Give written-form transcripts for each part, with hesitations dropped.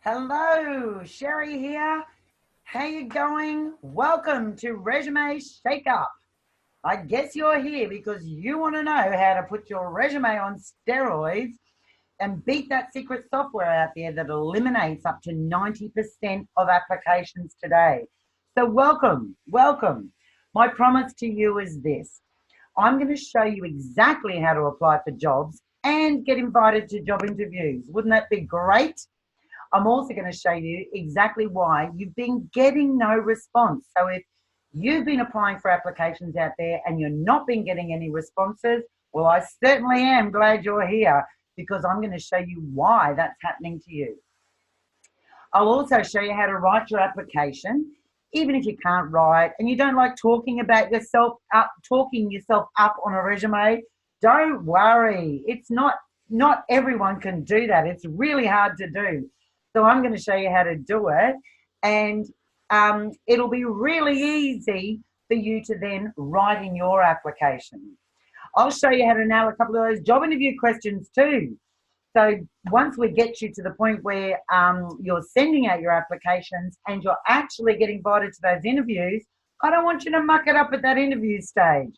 Hello, Sherry here. How you going? Welcome to Resume ShakeUp. I guess you're here because you want to know how to put your resume on steroids and beat that secret software out there that eliminates up to 90% of applications today. So welcome. My promise to you is this. I'm going to show you exactly how to apply for jobs and get invited to job interviews. Wouldn't that be great? I'm also going to show you exactly why you've been getting no response. So if you've been applying for applications out there and you're not been getting any responses, well, I certainly am glad you're here because I'm going to show you why that's happening to you. I'll also show you how to write your application, even if you can't write and you don't like talking about yourself talking yourself up on a resume. Don't worry. It's not everyone can do that. It's really hard to do. So I'm going to show you how to do it, and it'll be really easy for you to then write in your application. I'll show you how to nail a couple of those job interview questions too. So once we get you to the point where you're sending out your applications and you're actually getting invited to those interviews, I don't want you to muck it up at that interview stage.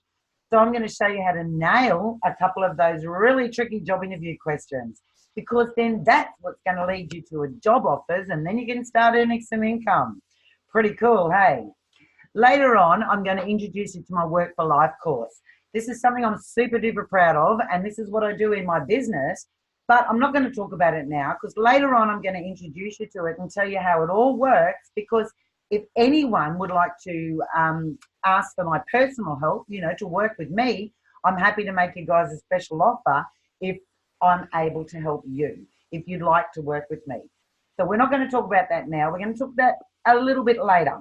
So I'm going to show you how to nail a couple of those really tricky job interview questions, because then that's what's going to lead you to a job offers, and then you can start earning some income. Pretty cool, hey? Later on, I'm going to introduce you to my Work for Life course. This is something I'm super duper proud of, and this is what I do in my business, but I'm not going to talk about it now because later on I'm going to introduce you to it and tell you how it all works, because if anyone would like to ask for my personal help, to work with me, I'm happy to make you guys a special offer if I'm able to help you, if you'd like to work with me. So we're not going to talk about that now. We're going to talk about a little bit later.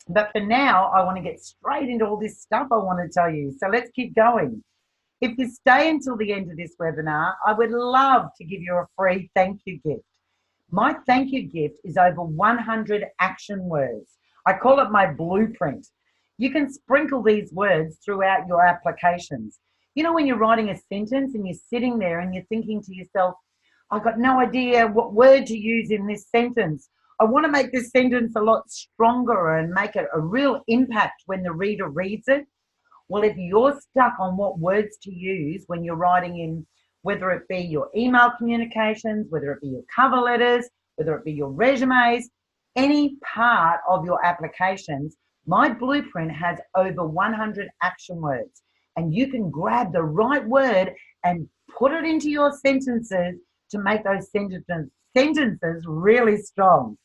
But for now, I want to get straight into all this stuff I want to tell you. So let's keep going. If you stay until the end of this webinar, I would love to give you a free thank you gift. My thank you gift is over 100 action words. I call it my blueprint. You can sprinkle these words throughout your applications. When you're writing a sentence and you're sitting there and you're thinking to yourself, I've got no idea what word to use in this sentence. I want to make this sentence a lot stronger and make it a real impact when the reader reads it. Well, if you're stuck on what words to use when you're writing in, whether it be your email communications, whether it be your cover letters, whether it be your resumes, any part of your applications, my blueprint has over 100 action words. And you can grab the right word and put it into your sentences to make those sentences really strong.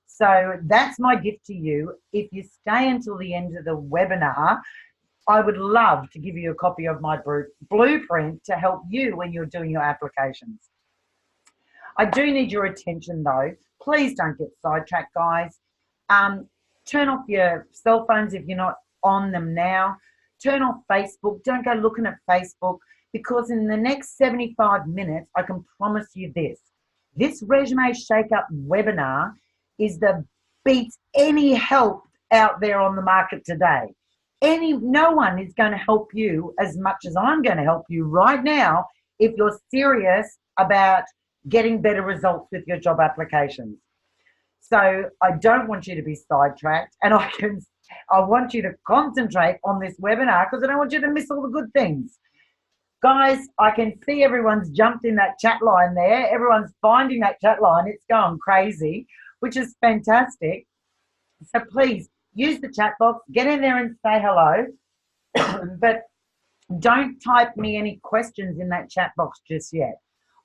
So that's my gift to you. If you stay until the end of the webinar, I would love to give you a copy of my blueprint to help you when you're doing your applications. I do need your attention though. Please don't get sidetracked, guys. Turn off your cell phones if you're not on them now. Turn off Facebook. Don't go looking at Facebook, because in the next 75 minutes, I can promise you this. This Resume Shake-Up webinar is the beats any help out there on the market today. No one is going to help you as much as I'm going to help you right now if you're serious about getting better results with your job applications. So I don't want you to be sidetracked, and I want you to concentrate on this webinar because I don't want you to miss all the good things. Guys, I can see everyone's jumped in that chat line there. Everyone's finding that chat line. It's going crazy, which is fantastic. So please use the chat box, get in there and say hello, but don't type me any questions in that chat box just yet.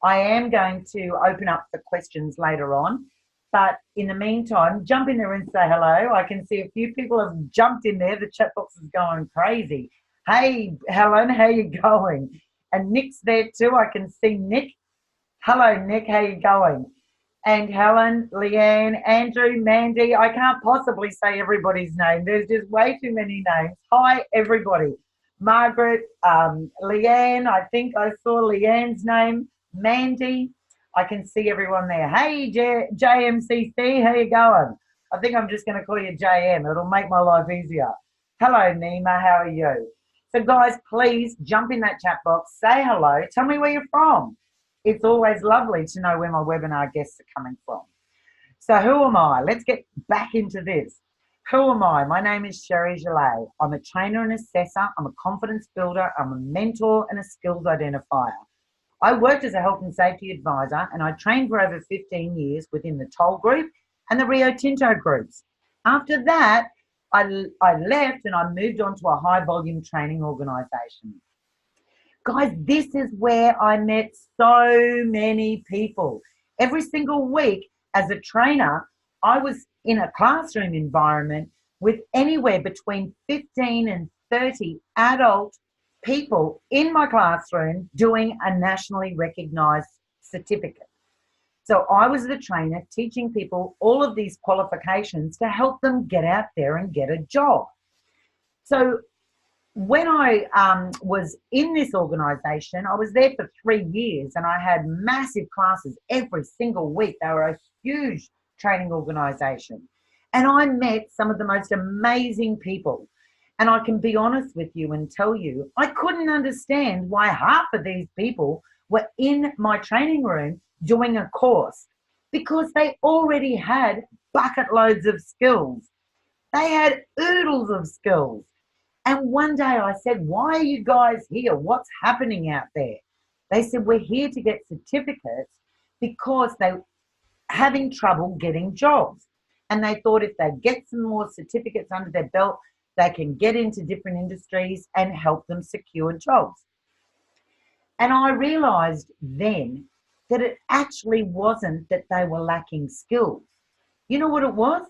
I am going to open up the questions later on. But in the meantime, jump in there and say hello. I can see a few people have jumped in there. The chat box is going crazy. Hey, Helen, how you going? And Nick's there too. I can see Nick. Hello, Nick. How you going? And Helen, Leanne, Andrew, Mandy. I can't possibly say everybody's name. There's just way too many names. Hi, everybody. Margaret, Leanne. I think I saw Leanne's name. Mandy. I can see everyone there. Hey, JMCC, how you going? I think I'm just going to call you JM. It'll make my life easier. Hello, Nima. How are you? So, guys, please jump in that chat box. Say hello. Tell me where you're from. It's always lovely to know where my webinar guests are coming from. So who am I? Let's get back into this. Who am I? My name is Sherry Gillet. I'm a trainer and assessor. I'm a confidence builder. I'm a mentor and a skills identifier. I worked as a health and safety advisor and I trained for over 15 years within the Toll Group and the Rio Tinto groups. After that, I left and I moved on to a high volume training organisation. Guys, this is where I met so many people. Every single week as a trainer, I was in a classroom environment with anywhere between 15 and 30 adult people in my classroom doing a nationally recognised certificate. So I was the trainer teaching people all of these qualifications to help them get out there and get a job. So when I was in this organisation, I was there for 3 years and I had massive classes every single week. They were a huge training organisation. And I met some of the most amazing people. And I can be honest with you and tell you, I couldn't understand why half of these people were in my training room doing a course because they already had bucket loads of skills. They had oodles of skills. And one day I said, why are you guys here? What's happening out there? They said, we're here to get certificates because they're having trouble getting jobs. And they thought if they get some more certificates under their belt, they can get into different industries and help them secure jobs. And I realized then that it actually wasn't that they were lacking skills. You know what it was?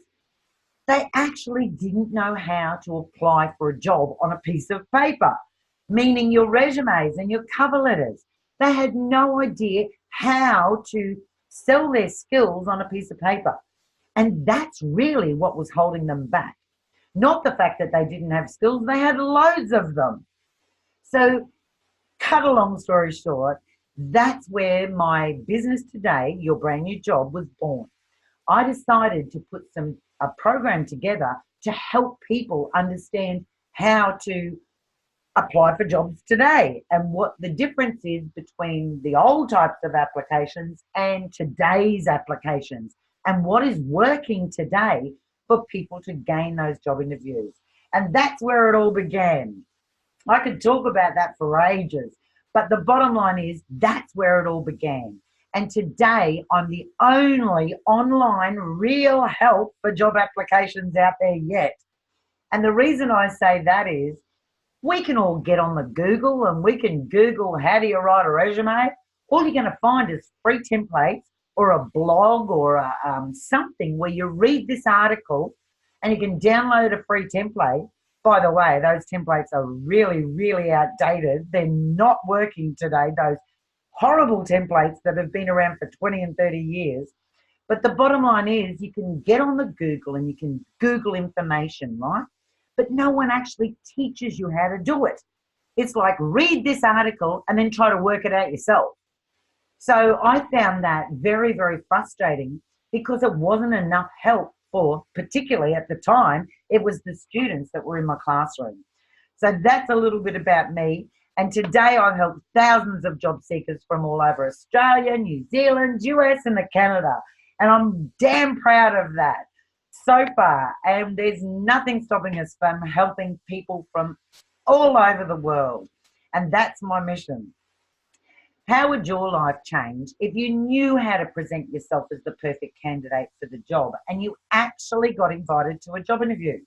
They actually didn't know how to apply for a job on a piece of paper, meaning your resumes and your cover letters. They had no idea how to sell their skills on a piece of paper. And that's really what was holding them back. Not the fact that they didn't have skills, they had loads of them. So, cut a long story short, that's where my business today, Your Brand New Job, was born. I decided to put a program together to help people understand how to apply for jobs today and what the difference is between the old types of applications and today's applications and what is working today for people to gain those job interviews. And that's where it all began. I could talk about that for ages, but the bottom line is that's where it all began. And today I'm the only online real help for job applications out there yet. And the reason I say that is we can all get on the Google and we can Google how do you write a resume. All you're going to find is free templates or a blog or something where you read this article and you can download a free template. By the way, those templates are really, really outdated. They're not working today, those horrible templates that have been around for 20 and 30 years. But the bottom line is you can get on the Google and you can Google information, right? But no one actually teaches you how to do it. It's like read this article and then try to work it out yourself. So I found that very, very frustrating because it wasn't enough help for, particularly at the time, it was the students that were in my classroom. So that's a little bit about me. And today I've helped thousands of job seekers from all over Australia, New Zealand, US and Canada. And I'm damn proud of that so far. And there's nothing stopping us from helping people from all over the world. And that's my mission. How would your life change if you knew how to present yourself as the perfect candidate for the job and you actually got invited to a job interview?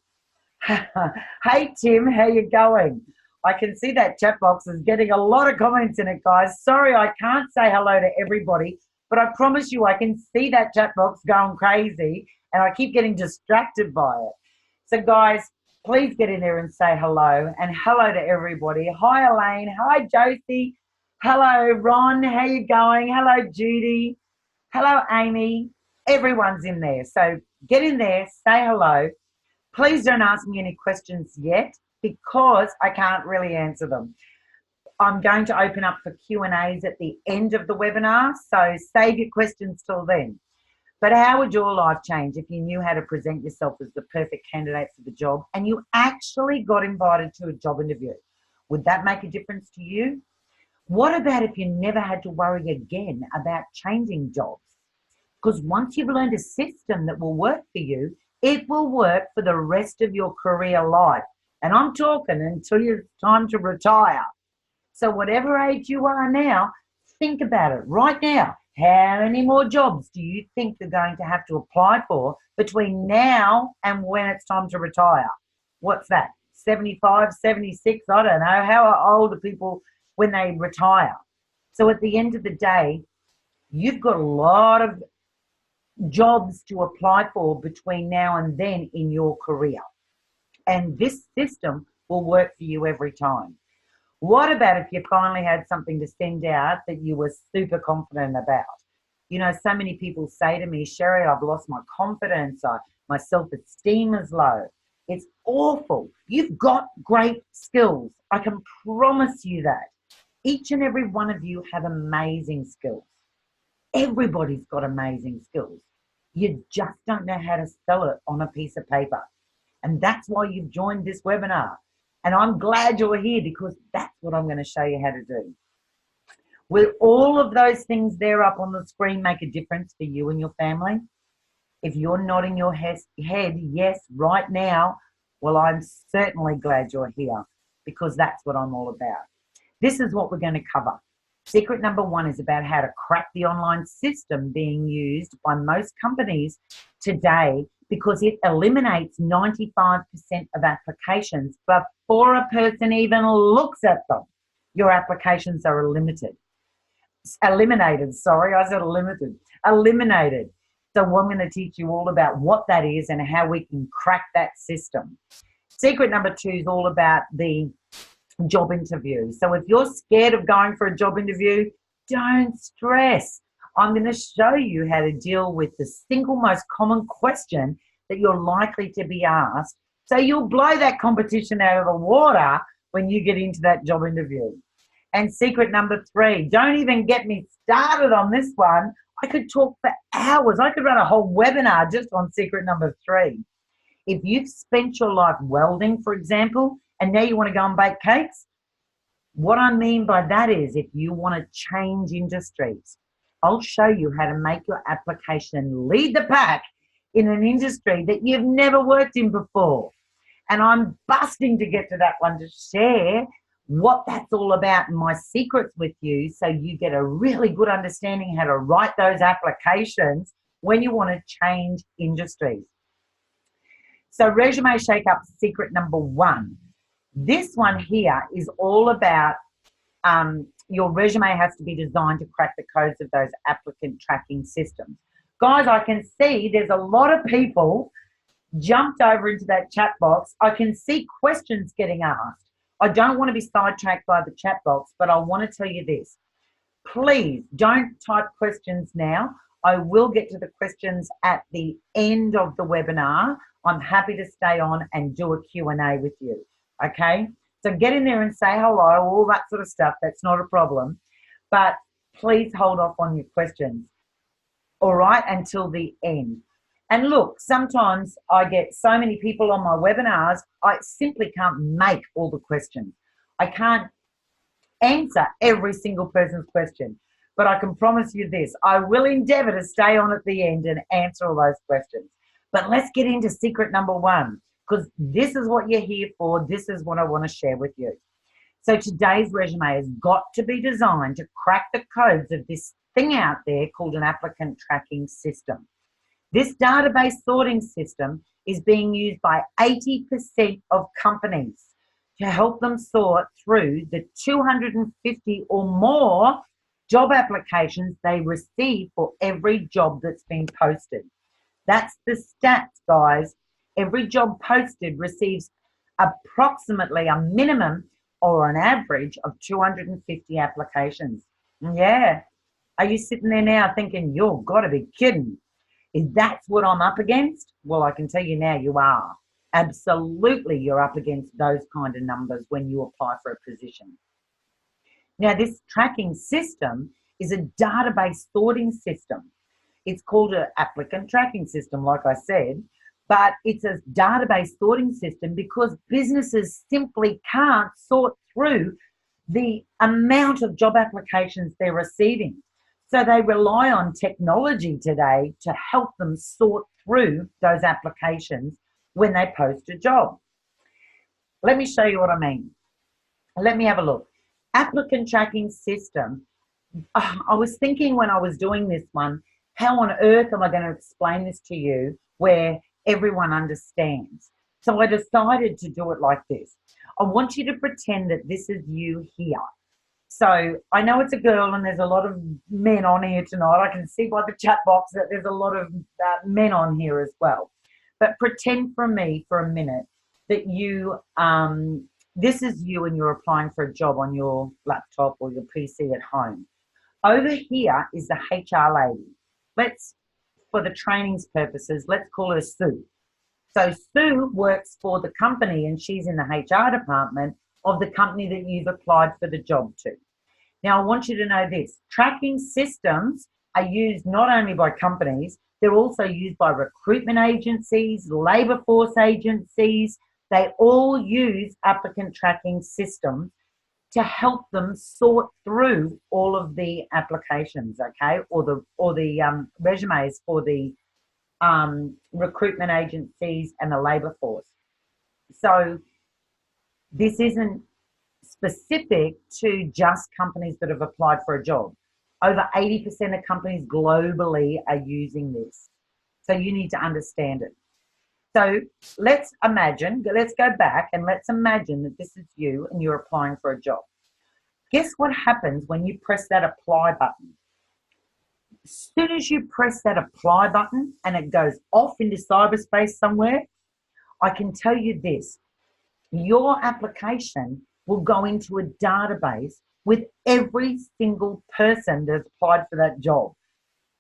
Hey, Tim, how you going? I can see that chat box is getting a lot of comments in it, guys. Sorry, I can't say hello to everybody, but I promise you I can see that chat box going crazy and I keep getting distracted by it. So, guys, please get in there and say hello and hello to everybody. Hi, Elaine. Hi, Josie. Hello, Ron. How you going? Hello, Judy. Hello, Amy. Everyone's in there. So get in there, say hello. Please don't ask me any questions yet because I can't really answer them. I'm going to open up for Q&As at the end of the webinar, so save your questions till then. But how would your life change if you knew how to present yourself as the perfect candidate for the job and you actually got invited to a job interview? Would that make a difference to you? What about if you never had to worry again about changing jobs? Because once you've learned a system that will work for you, it will work for the rest of your career life. And I'm talking until it's time to retire. So whatever age you are now, think about it right now. How many more jobs do you think you're going to have to apply for between now and when it's time to retire? What's that? 75, 76? I don't know. How old are people when they retire? So at the end of the day, you've got a lot of jobs to apply for between now and then in your career. And this system will work for you every time. What about if you finally had something to send out that you were super confident about? You know, so many people say to me, Sherry, I've lost my confidence. My self-esteem is low. It's awful. You've got great skills. I can promise you that. Each and every one of you have amazing skills. Everybody's got amazing skills. You just don't know how to sell it on a piece of paper. And that's why you've joined this webinar. And I'm glad you're here because that's what I'm going to show you how to do. Will all of those things there up on the screen make a difference for you and your family? If you're nodding your head yes right now, well, I'm certainly glad you're here because that's what I'm all about. This is what we're going to cover. Secret number 1 is about how to crack the online system being used by most companies today because it eliminates 95% of applications before a person even looks at them. Your applications are eliminated. Eliminated. So I'm going to teach you all about what that is and how we can crack that system. Secret number 2 is all about the job interview. So if you're scared of going for a job interview, don't stress. I'm going to show you how to deal with the single most common question that you're likely to be asked. So you'll blow that competition out of the water when you get into that job interview. And secret number 3, don't even get me started on this one. I could talk for hours. I could run a whole webinar just on secret number 3. If you've spent your life welding, for example, and now you want to go and bake cakes, what I mean by that is if you want to change industries, I'll show you how to make your application lead the pack in an industry that you've never worked in before. And I'm busting to get to that one to share what that's all about and my secrets with you so you get a really good understanding how to write those applications when you want to change industries. So Resume ShakeUp secret number 1. This one here is all about your resume has to be designed to crack the codes of those applicant tracking systems. Guys, I can see there's a lot of people jumped over into that chat box. I can see questions getting asked. I don't want to be sidetracked by the chat box, but I want to tell you this. Please don't type questions now. I will get to the questions at the end of the webinar. I'm happy to stay on and do a Q&A with you, okay? So get in there and say hello, all that sort of stuff. That's not a problem. But please hold off on your questions, all right, until the end. And look, sometimes I get so many people on my webinars, I simply can't make all the questions. I can't answer every single person's question, but I can promise you this, I will endeavor to stay on at the end and answer all those questions. But let's get into secret number 1, because this is what you're here for. This is what I want to share with you. So today's resume has got to be designed to crack the codes of this thing out there called an applicant tracking system. This database sorting system is being used by 80% of companies to help them sort through the 250 or more job applications they receive for every job that's been posted. That's the stats, guys. Every job posted receives approximately a minimum or an average of 250 applications. Yeah. Are you sitting there now thinking, you've got to be kidding? Is that what I'm up against? Well, I can tell you now you are. Absolutely, you're up against those kind of numbers when you apply for a position. Now, this tracking system is a database sorting system. It's called an applicant tracking system, like I said, but it's a database sorting system because businesses simply can't sort through the amount of job applications they're receiving. So they rely on technology today to help them sort through those applications when they post a job. Let me show you what I mean. Let me have a look. Applicant tracking system. I was thinking when I was doing this one, how on earth am I going to explain this to you where everyone understands? So I decided to do it like this. I want you to pretend that this is you here. So I know it's a girl and there's a lot of men on here tonight. I can see by the chat box that there's a lot of men on here as well. But pretend for me for a minute that you, this is you and you're applying for a job on your laptop or your PC at home. Over here is the HR lady. Let's, for the training's purposes, let's call her Sue. So Sue works for the company and she's in the HR department of the company that you've applied for the job to. Now, I want you to know this. Tracking systems are used not only by companies, they're also used by recruitment agencies, labour force agencies. They all use applicant tracking systems to help them sort through all of the applications, okay, or the resumes for the recruitment agencies and the labour force. So this isn't specific to just companies that have applied for a job. Over 80% of companies globally are using this. So you need to understand it. So let's go back and let's imagine that this is you and you're applying for a job. Guess what happens when you press that apply button? As soon as you press that apply button and it goes off into cyberspace somewhere, I can tell you this, your application will go into a database with every single person that's applied for that job.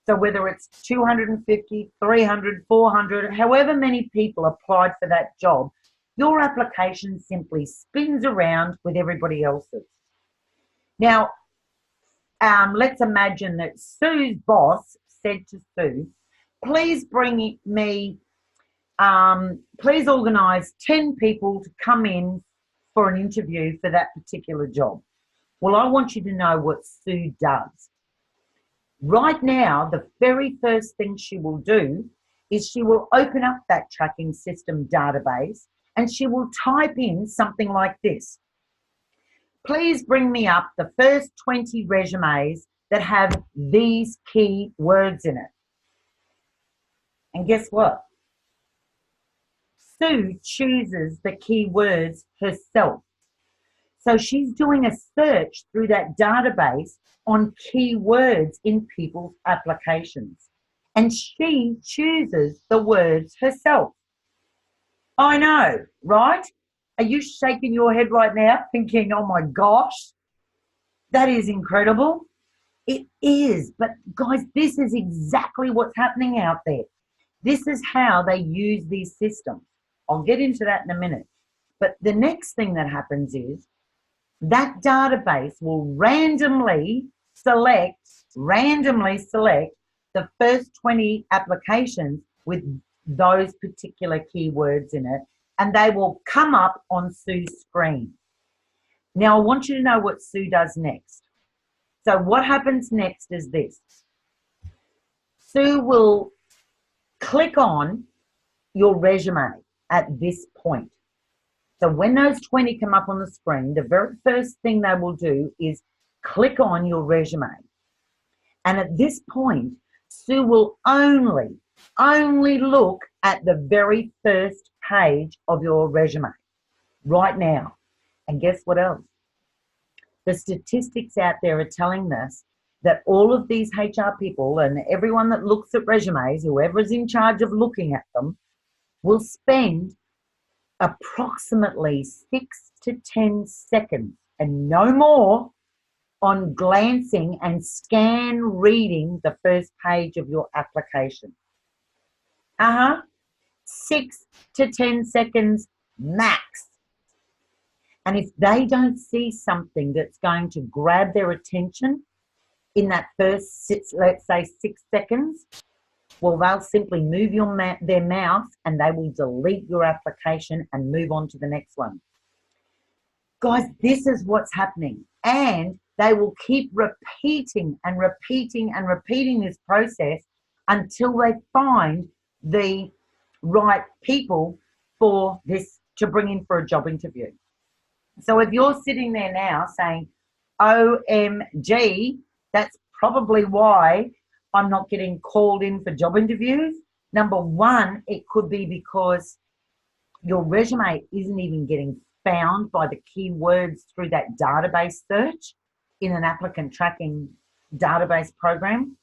So whether it's 250, 300, 400, however many people applied for that job, your application simply spins around with everybody else's. Now, let's imagine that Sue's boss said to Sue, please bring me, please organise 10 people to come in for an interview for that particular job. Well, I want you to know what Sue does. Right now, the very first thing she will do is she will open up that tracking system database and she will type in something like this. Please bring me up the first 20 resumes that have these key words in it. And guess what? Sue chooses the key words herself. So she's doing a search through that database on keywords in people's applications. And she chooses the words herself. I know, right? Are you shaking your head right now thinking, oh my gosh, that is incredible? It is, but guys, this is exactly what's happening out there. This is how they use these systems. I'll get into that in a minute. But the next thing that happens is that database will randomly select the first 20 applications with those particular keywords in it, and they will come up on Sue's screen. Now, I want you to know what Sue does next. So what happens next is this. Sue will click on your resume at this point. So when those 20 come up on the screen, the very first thing they will do is click on your resume. And at this point, Sue will only look at the very first page of your resume right now. And guess what else? The statistics out there are telling us that all of these HR people and everyone that looks at resumes, whoever's in charge of looking at them, will spend approximately 6 to 10 seconds and no more on glancing and scan reading the first page of your application. 6 to 10 seconds max. And if they don't see something that's going to grab their attention in that first, let's say 6 seconds, well, they'll simply move their mouse and they will delete your application and move on to the next one. Guys, this is what's happening. And they will keep repeating and repeating and repeating this process until they find the right people for this to bring in for a job interview. So if you're sitting there now saying, OMG, that's probably why I'm not getting called in for job interviews. Number one, it could be because your resume isn't even getting found by the keywords through that database search in an applicant tracking database program.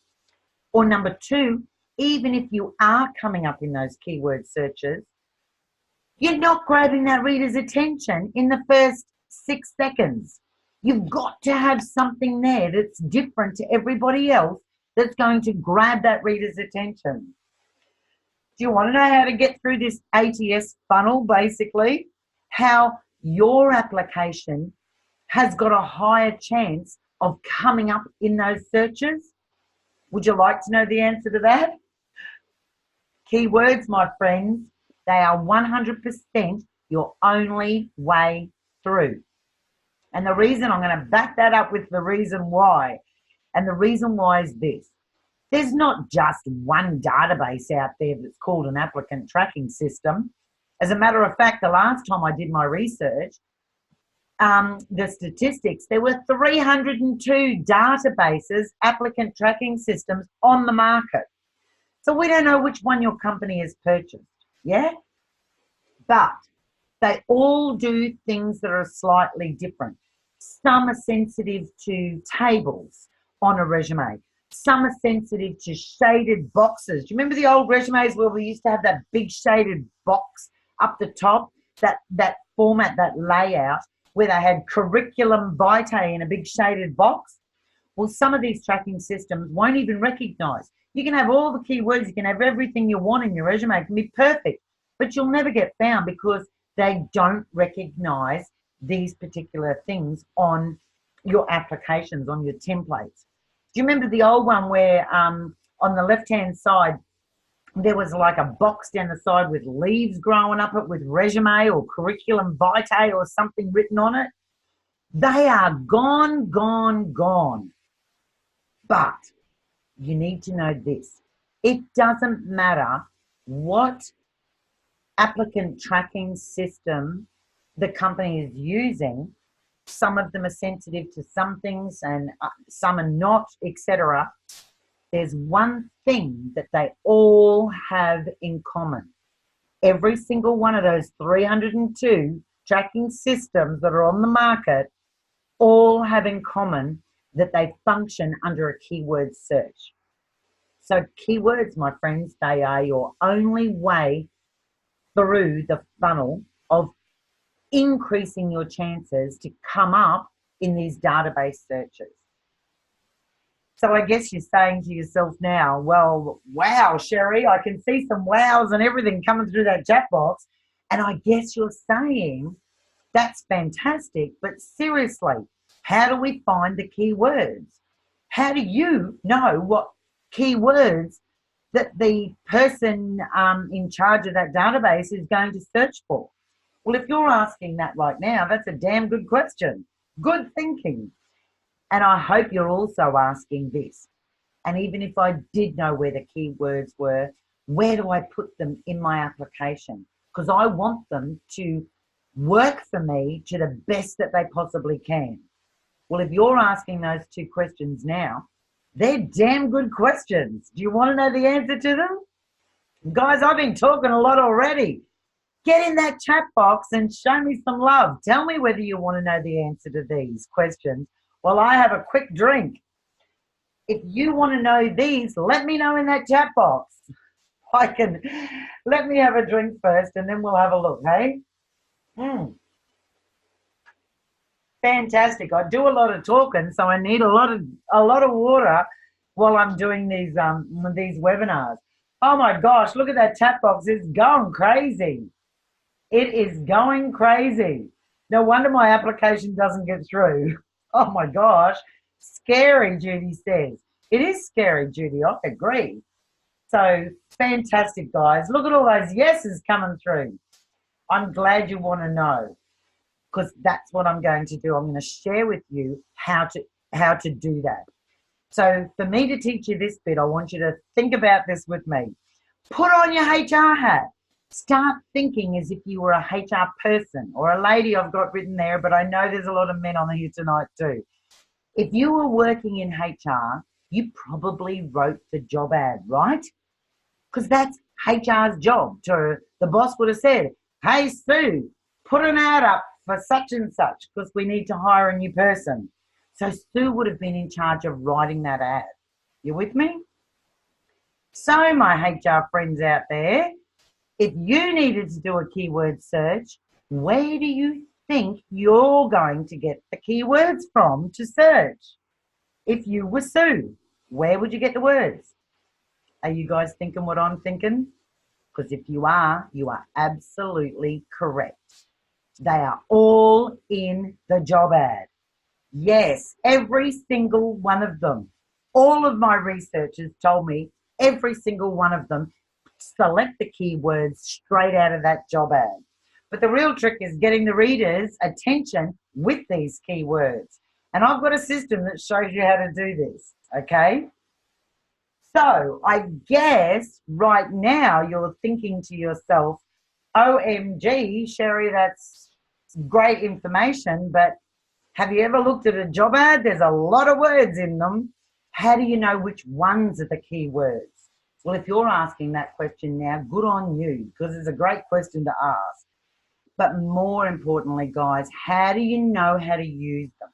Or number two, even if you are coming up in those keyword searches, you're not grabbing that reader's attention in the first 6 seconds. You've got to have something there that's different to everybody else that's going to grab that reader's attention. Do you want to know how to get through this ATS funnel, basically? How your application has got a higher chance of coming up in those searches? Would you like to know the answer to that? Keywords, my friends, they are 100% your only way through. And the reason, I'm going to back that up with the reason why. And the reason why is this. There's not just one database out there that's called an applicant tracking system. As a matter of fact, the last time I did my research, the statistics, there were 302 databases, applicant tracking systems on the market. So we don't know which one your company has purchased, yeah? But they all do things that are slightly different. Some are sensitive to tables on a resume. Some are sensitive to shaded boxes. Do you remember the old resumes where we used to have that big shaded box up the top, that format, that layout, where they had curriculum vitae in a big shaded box? Well, some of these tracking systems won't even recognize. You can have all the keywords, you can have everything you want in your resume, it can be perfect, but you'll never get found because they don't recognize these particular things on your applications, on your templates. Do you remember the old one where on the left-hand side, there was like a box down the side with leaves growing up it with resume or curriculum vitae or something written on it? They are gone, gone, gone. But you need to know this. It doesn't matter what applicant tracking system the company is using. Some of them are sensitive to some things and some are not, etc. There's one thing that they all have in common. Every single one of those 302 tracking systems that are on the market all have in common that they function under a keyword search. So keywords, my friends, they are your only way through the funnel of increasing your chances to come up in these database searches. So I guess you're saying to yourself now, well, wow, Sherry, I can see some wows and everything coming through that chat box. And I guess you're saying that's fantastic, but seriously, how do we find the keywords? How do you know what keywords that the person in charge of that database is going to search for? Well, if you're asking that right now, that's a damn good question. Good thinking. And I hope you're also asking this. And even if I did know where the keywords were, where do I put them in my application? Because I want them to work for me to the best that they possibly can. Well, if you're asking those two questions now, they're damn good questions. Do you want to know the answer to them? Guys, I've been talking a lot already. Get in that chat box and show me some love. Tell me whether you want to know the answer to these questions while I have a quick drink. If you want to know these, let me know in that chat box. Let me have a drink first and then we'll have a look, hey? Fantastic. I do a lot of talking, so I need a lot of water while I'm doing these webinars. Oh my gosh, look at that chat box. It's going crazy. It is going crazy. No wonder my application doesn't get through. Oh my gosh. Scary, Judy says. It is scary, Judy. I agree. So fantastic, guys. Look at all those yeses coming through. I'm glad you want to know, because that's what I'm going to do. I'm going to share with you how to how to do that. So for me to teach you this bit, I want you to think about this with me. Put on your HR hat. Start thinking as if you were a HR person or a lady I've got written there, but I know there's a lot of men on here tonight too. If you were working in HR, you probably wrote the job ad, right? Because that's HR's job. The boss would have said, hey, Sue, put an ad up for such and such because we need to hire a new person. So Sue would have been in charge of writing that ad. You with me? So my HR friends out there, if you needed to do a keyword search, where do you think you're going to get the keywords from to search? If you were Sue, where would you get the words? Are you guys thinking what I'm thinking? Because if you are absolutely correct. They are all in the job ad. Yes, every single one of them. All of my researchers told me every single one of them select the keywords straight out of that job ad. But the real trick is getting the reader's attention with these keywords. And I've got a system that shows you how to do this, okay? So I guess right now you're thinking to yourself, OMG, Sherry, that's great information, but have you ever looked at a job ad? There's a lot of words in them. How do you know which ones are the keywords? Well, if you're asking that question now, good on you, because it's a great question to ask. But more importantly, guys, how do you know how to use them?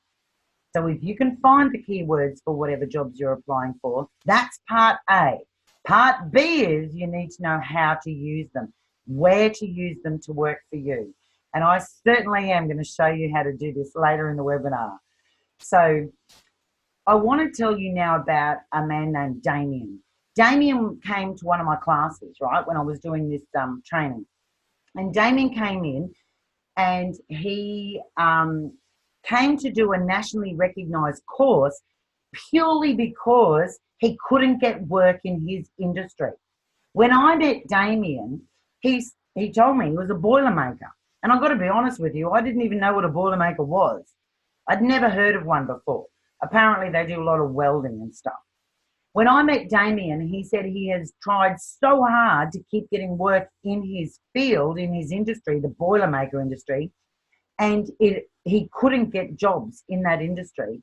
So if you can find the keywords for whatever jobs you're applying for, that's part A. Part B is you need to know how to use them, where to use them to work for you. And I certainly am going to show you how to do this later in the webinar. So I want to tell you now about a man named Damien. Damien came to one of my classes, right, when I was doing this training. And Damien came in and he came to do a nationally recognised course purely because he couldn't get work in his industry. When I met Damien, he told me he was a Boilermaker. And I've got to be honest with you, I didn't even know what a Boilermaker was. I'd never heard of one before. Apparently they do a lot of welding and stuff. When I met Damien, he said he has tried so hard to keep getting work in his field, in his industry, the Boilermaker industry, and he couldn't get jobs in that industry.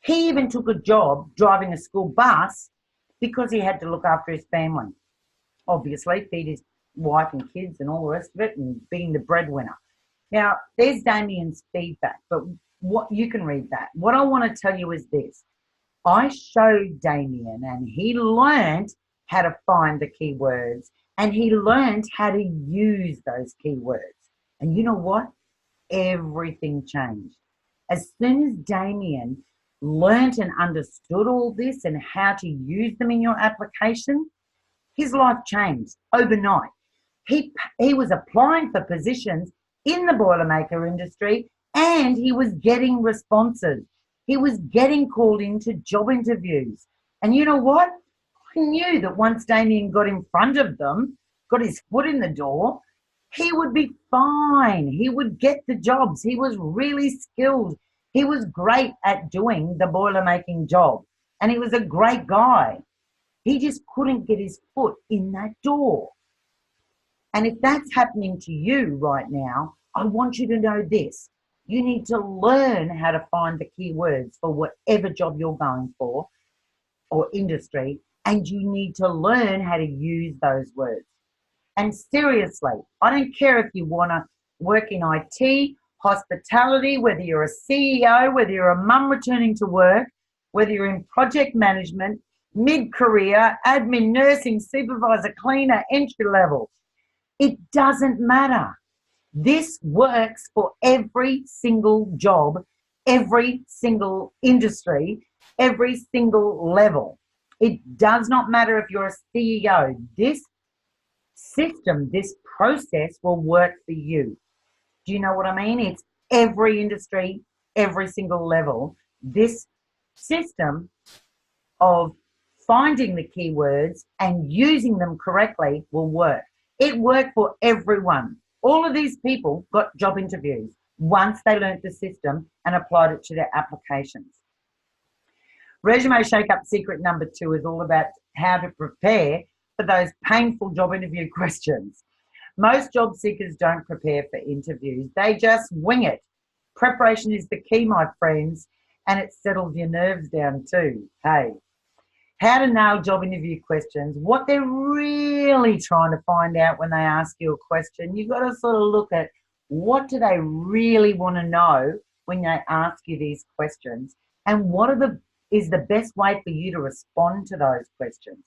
He even took a job driving a school bus because he had to look after his family. Obviously, feed his wife and kids and all the rest of it, and being the breadwinner. Now, there's Damien's feedback, but what you can read that. What I want to tell you is this. I showed Damien and he learned how to find the keywords and he learned how to use those keywords. And you know what? Everything changed. As soon as Damien learned and understood all this and how to use them in your application, his life changed overnight. He was applying for positions in the Boilermaker industry and he was getting responses. He was getting called into job interviews. And you know what? I knew that once Damien got in front of them, got his foot in the door, he would be fine. He would get the jobs. He was really skilled. He was great at doing the boilermaking job. And he was a great guy. He just couldn't get his foot in that door. And if that's happening to you right now, I want you to know this. You need to learn how to find the keywords for whatever job you're going for or industry, and you need to learn how to use those words. And seriously, I don't care if you want to work in IT, hospitality, whether you're a CEO, whether you're a mum returning to work, whether you're in project management, mid-career, admin, nursing, supervisor, cleaner, entry level. It doesn't matter. This works for every single job, every single industry, every single level. It does not matter if you're a CEO. This system, this process will work for you. Do you know what I mean? It's every industry, every single level. This system of finding the keywords and using them correctly will work. It worked for everyone. All of these people got job interviews once they learnt the system and applied it to their applications. Resume Shake-Up secret number 2 is all about how to prepare for those painful job interview questions. Most job seekers don't prepare for interviews. They just wing it. Preparation is the key, my friends, and it settles your nerves down too. Hey, how to nail job interview questions, what they're really trying to find out when they ask you a question. You've got to sort of look at what do they really want to know when they ask you these questions, and what is the best way for you to respond to those questions.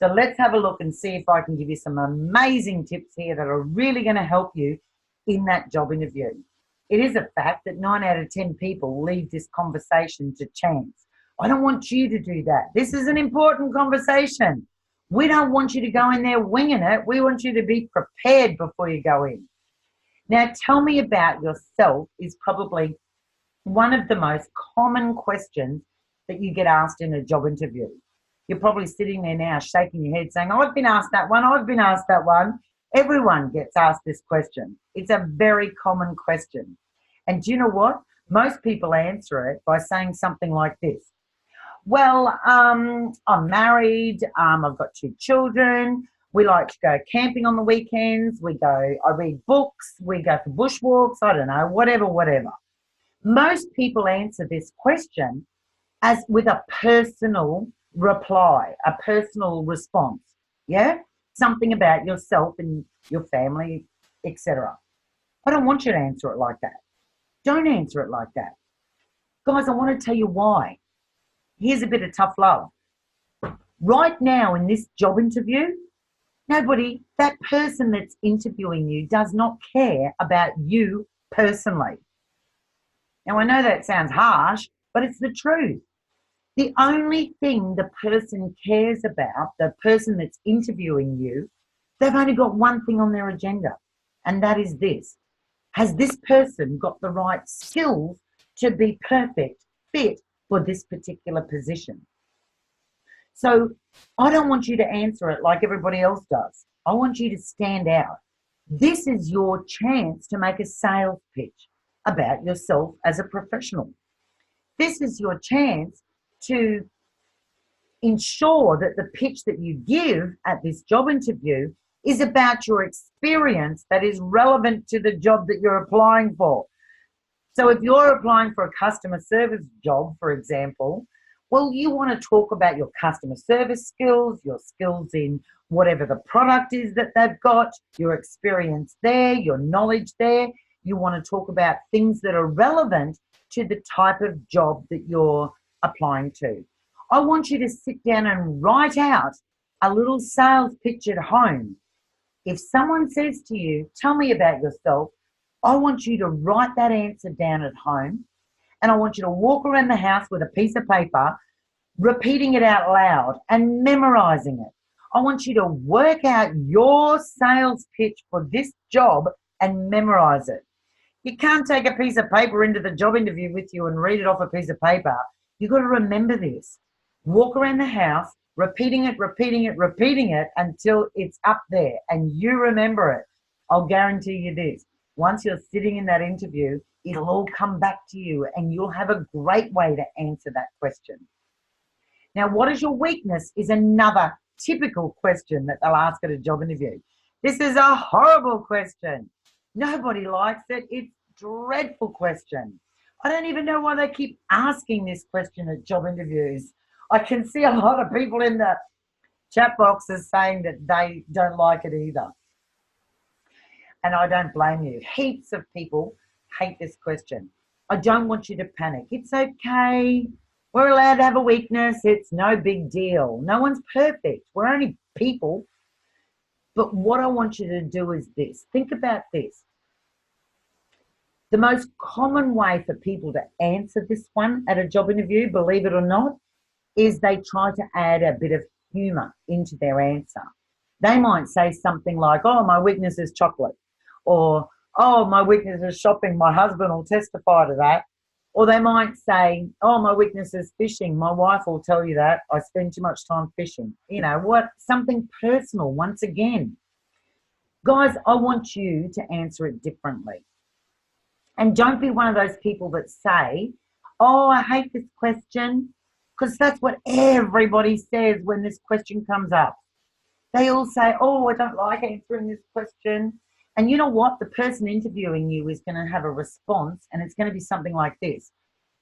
So let's have a look and see if I can give you some amazing tips here that are really going to help you in that job interview. It is a fact that 9 out of 10 people leave this conversation to chance. I don't want you to do that. This is an important conversation. We don't want you to go in there winging it. We want you to be prepared before you go in. Now, tell me about yourself is probably one of the most common questions that you get asked in a job interview. You're probably sitting there now shaking your head saying, I've been asked that one, I've been asked that one. Everyone gets asked this question. It's a very common question. And do you know what? Most people answer it by saying something like this. Well, I'm married, I've got 2 children, we like to go camping on the weekends, I read books, we go for bushwalks, I don't know, whatever. Most people answer this question as with a personal reply, a personal response, yeah? Something about yourself and your family, etc. I don't want you to answer it like that. Don't answer it like that. Guys, I want to tell you why. Here's a bit of tough love. Right now in this job interview, that person that's interviewing you does not care about you personally. Now, I know that sounds harsh, but it's the truth. The only thing the person cares about, the person that's interviewing you, they've only got one thing on their agenda, and that is this. Has this person got the right skills to be perfect fit for this particular position? So I don't want you to answer it like everybody else does. I want you to stand out. This is your chance to make a sales pitch about yourself as a professional. This is your chance to ensure that the pitch that you give at this job interview is about your experience that is relevant to the job that you're applying for. So if you're applying for a customer service job, for example, well, you want to talk about your customer service skills, your skills in whatever the product is that they've got, your experience there, your knowledge there. You want to talk about things that are relevant to the type of job that you're applying to. I want you to sit down and write out a little sales pitch at home. If someone says to you, tell me about yourself, I want you to write that answer down at home, and I want you to walk around the house with a piece of paper, repeating it out loud and memorizing it. I want you to work out your sales pitch for this job and memorize it. You can't take a piece of paper into the job interview with you and read it off a piece of paper. You've got to remember this. Walk around the house, repeating it until it's up there and you remember it. I'll guarantee you this. Once you're sitting in that interview, it'll all come back to you and you'll have a great way to answer that question. Now, what is your weakness is another typical question that they'll ask at a job interview. This is a horrible question. Nobody likes it. It's a dreadful question. I don't even know why they keep asking this question at job interviews. I can see a lot of people in the chat boxes saying that they don't like it either. And I don't blame you. Heaps of people hate this question. I don't want you to panic. It's okay. We're allowed to have a weakness. It's no big deal. No one's perfect. We're only people. But what I want you to do is this. Think about this. The most common way for people to answer this one at a job interview, believe it or not, is they try to add a bit of humour into their answer. They might say something like, oh, my weakness is chocolate. Or, oh, my weakness is shopping. My husband will testify to that. Or they might say, oh, my weakness is fishing. My wife will tell you that. I spend too much time fishing. You know what? Something personal once again. Guys, I want you to answer it differently. And don't be one of those people that say, oh, I hate this question. Because that's what everybody says when this question comes up. They all say, oh, I don't like answering this question. And you know what? The person interviewing you is going to have a response, and it's going to be something like this.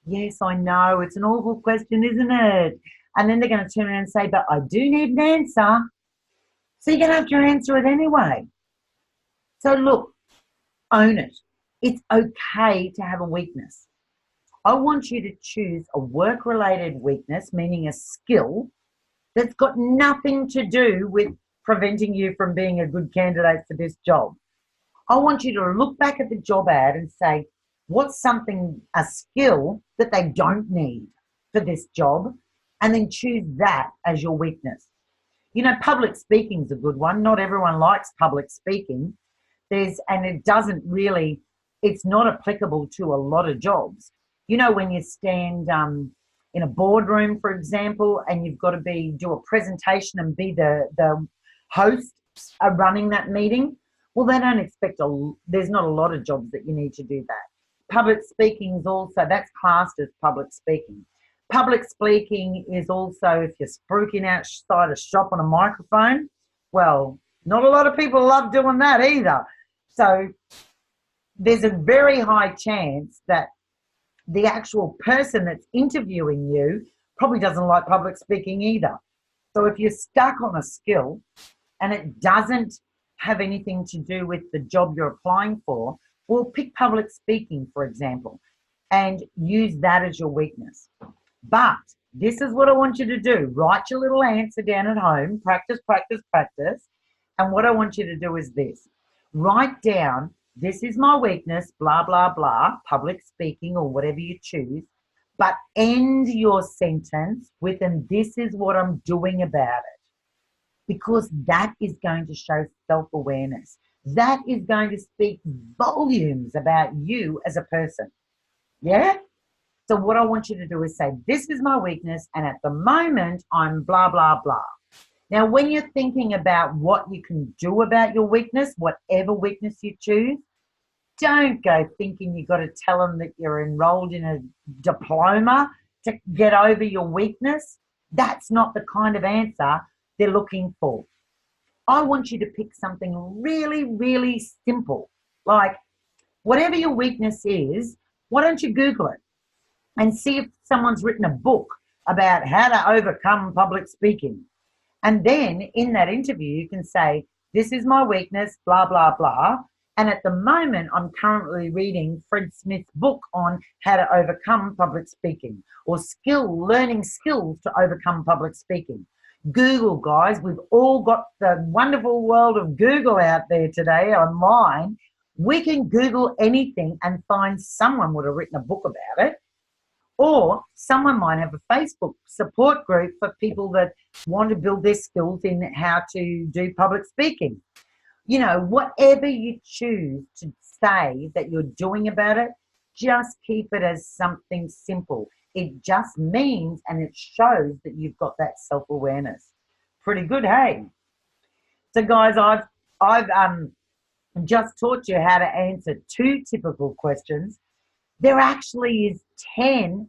Yes, I know. It's an awful question, isn't it? And then they're going to turn around and say, but I do need an answer. So you're going to have to answer it anyway. So look, own it. It's okay to have a weakness. I want you to choose a work-related weakness, meaning a skill that's got nothing to do with preventing you from being a good candidate for this job. I want you to look back at the job ad and say, what's a skill that they don't need for this job, and then choose that as your weakness. You know, public speaking's a good one. Not everyone likes public speaking. It's not applicable to a lot of jobs. You know, when you stand in a boardroom, for example, and you've got to do a presentation and be the host running that meeting, well, they don't expect there's not a lot of jobs that you need to do that. Public speaking is also, that's classed as public speaking. Public speaking is also if you're spruiking outside a shop on a microphone. Well, not a lot of people love doing that either. So there's a very high chance that the actual person that's interviewing you probably doesn't like public speaking either. So if you're stuck on a skill and it doesn't have anything to do with the job you're applying for, well, pick public speaking, for example, and use that as your weakness. But this is what I want you to do. Write your little answer down at home. Practice, practice, practice. And what I want you to do is this. Write down, this is my weakness, blah, blah, blah, public speaking or whatever you choose. But end your sentence with, and this is what I'm doing about it. Because that is going to show self-awareness. That is going to speak volumes about you as a person. Yeah? So what I want you to do is say, this is my weakness, and at the moment, I'm blah, blah, blah. Now, when you're thinking about what you can do about your weakness, whatever weakness you choose, don't go thinking you've got to tell them that you're enrolled in a diploma to get over your weakness. That's not the kind of answer they're looking for. I want you to pick something really, really simple. Like, whatever your weakness is, why don't you Google it and see if someone's written a book about how to overcome public speaking. And then in that interview, you can say, this is my weakness, blah, blah, blah. And at the moment, I'm currently reading Fred Smith's book on how to overcome public speaking, or learning skills to overcome public speaking. Google, guys, we've all got the wonderful world of Google out there today online. We can Google anything and find someone would have written a book about it. Or someone might have a Facebook support group for people that want to build their skills in how to do public speaking. You know, whatever you choose to say that you're doing about it, just keep it as something simple. It just means, and it shows that you've got that self-awareness. Pretty good, hey? So guys, I've just taught you how to answer 2 typical questions. There actually is 10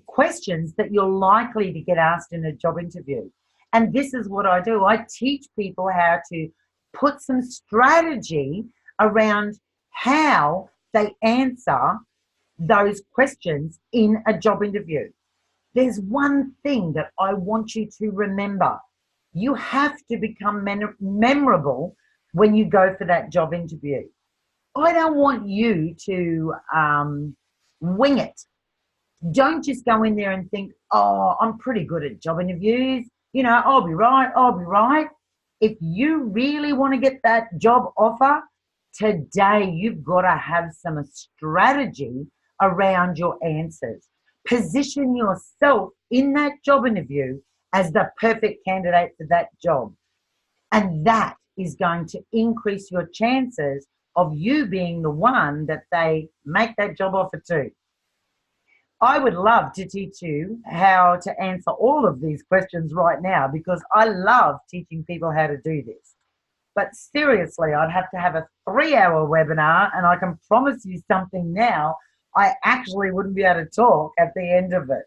questions that you're likely to get asked in a job interview. And this is what I do. I teach people how to put some strategy around how they answer those questions in a job interview. There's one thing that I want you to remember. You have to become memorable when you go for that job interview. I don't want you to wing it. Don't just go in there and think, oh, I'm pretty good at job interviews. You know, I'll be right. If you really want to get that job offer, today you've got to have some strategy around your answers. Position yourself in that job interview as the perfect candidate for that job. And that is going to increase your chances of you being the one that they make that job offer to. I would love to teach you how to answer all of these questions right now, because I love teaching people how to do this. But seriously, I'd have to have a 3-hour webinar, and I can promise you something now, I actually wouldn't be able to talk at the end of it.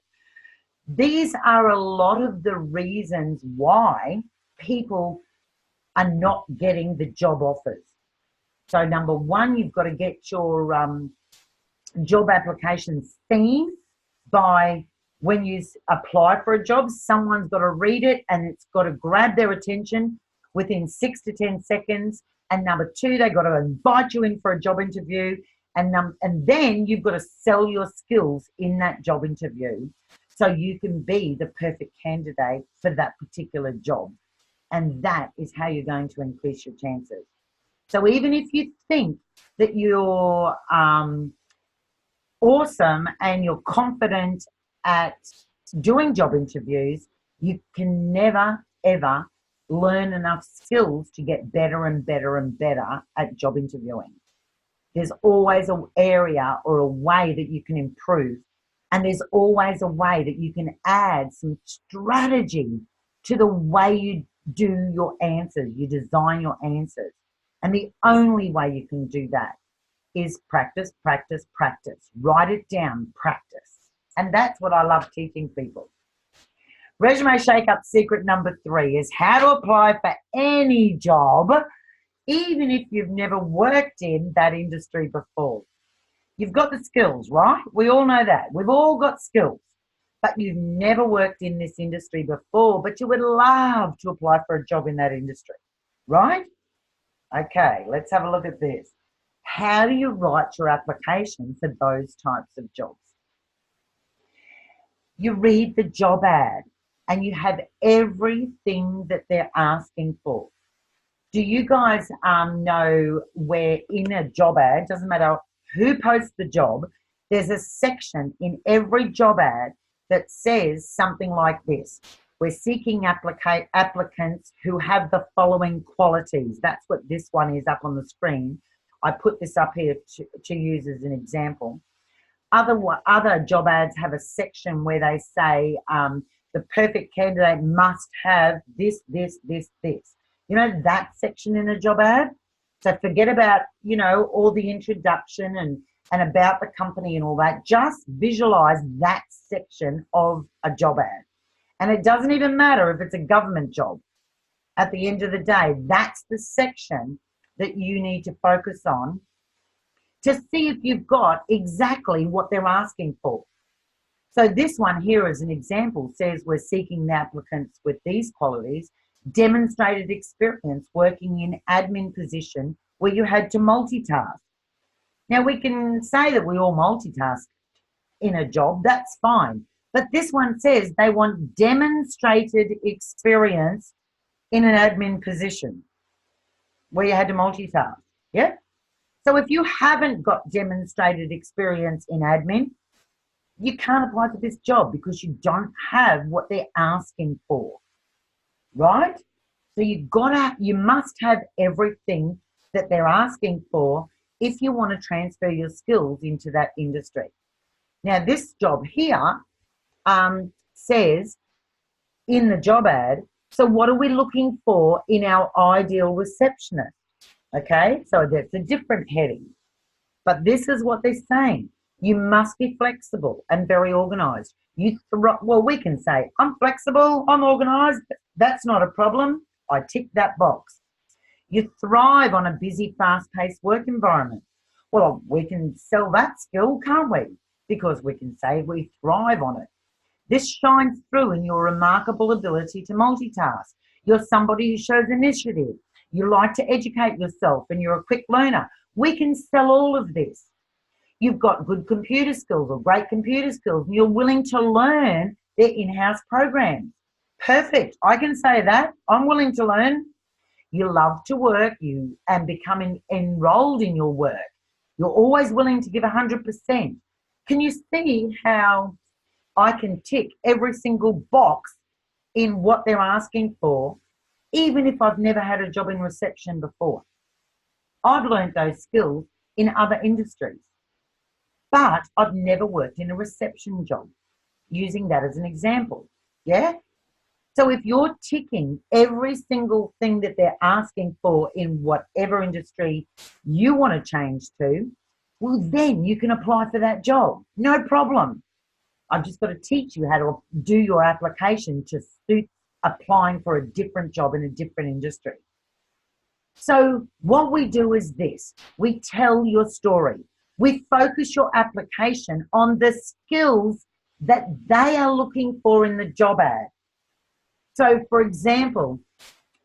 These are a lot of the reasons why people are not getting the job offers. So number one, you've got to get your job applications seen by when you apply for a job. Someone's got to read it and it's got to grab their attention within 6 to 10 seconds. And number two, they've got to invite you in for a job interview. And then you've got to sell your skills in that job interview so you can be the perfect candidate for that particular job. And that is how you're going to increase your chances. So even if you think that you're awesome and you're confident at doing job interviews, you can never, ever learn enough skills to get better and better and better at job interviewing. There's always an area or a way that you can improve. And there's always a way that you can add some strategy to the way you do your answers, you design your answers. And the only way you can do that is practice, practice, practice. Write it down, practice. And that's what I love teaching people. Resume Shake-Up secret number 3 is how to apply for any job, even if you've never worked in that industry before. You've got the skills, right? We all know that. We've all got skills, but you've never worked in this industry before, but you would love to apply for a job in that industry, right? Okay, let's have a look at this. How do you write your application for those types of jobs? You read the job ad and you have everything that they're asking for. Do you guys know where in a job ad, doesn't matter who posts the job, there's a section in every job ad that says something like this: we're seeking applicants who have the following qualities. That's what this one is up on the screen. I put this up here to use as an example. Other job ads have a section where they say the perfect candidate must have this, this, this, this. You know, that section in a job ad? So forget about, you know, all the introduction and about the company and all that. Just visualize that section of a job ad. And it doesn't even matter if it's a government job. At the end of the day, that's the section that you need to focus on to see if you've got exactly what they're asking for. So this one here as an example says we're seeking the applicants with these qualities: demonstrated experience working in admin position where you had to multitask. Now we can say that we all multitask in a job, that's fine. But this one says they want demonstrated experience in an admin position where you had to multitask. Yeah? So if you haven't got demonstrated experience in admin, you can't apply for this job because you don't have what they're asking for. Right? So you must have everything that they're asking for if you want to transfer your skills into that industry. Now this job here says in the job ad, so what are we looking for in our ideal receptionist? Okay, so that's a different heading. But this is what they're saying. You must be flexible and very organised. Well, we can say, I'm flexible, I'm organised. That's not a problem. I tick that box. You thrive on a busy, fast-paced work environment. Well, we can sell that skill, can't we? Because we can say we thrive on it. This shines through in your remarkable ability to multitask. You're somebody who shows initiative. You like to educate yourself and you're a quick learner. We can sell all of this. You've got good computer skills or great computer skills and you're willing to learn their in-house programs. Perfect. I can say that. I'm willing to learn. You love to work and becoming enrolled in your work. You're always willing to give 100%. Can you see how I can tick every single box in what they're asking for, even if I've never had a job in reception before? I've learned those skills in other industries, but I've never worked in a reception job, using that as an example. Yeah? So if you're ticking every single thing that they're asking for in whatever industry you want to change to, well, then you can apply for that job. No problem. I've just got to teach you how to do your application to suit applying for a different job in a different industry. So what we do is this: we tell your story. We focus your application on the skills that they are looking for in the job ad. So for example,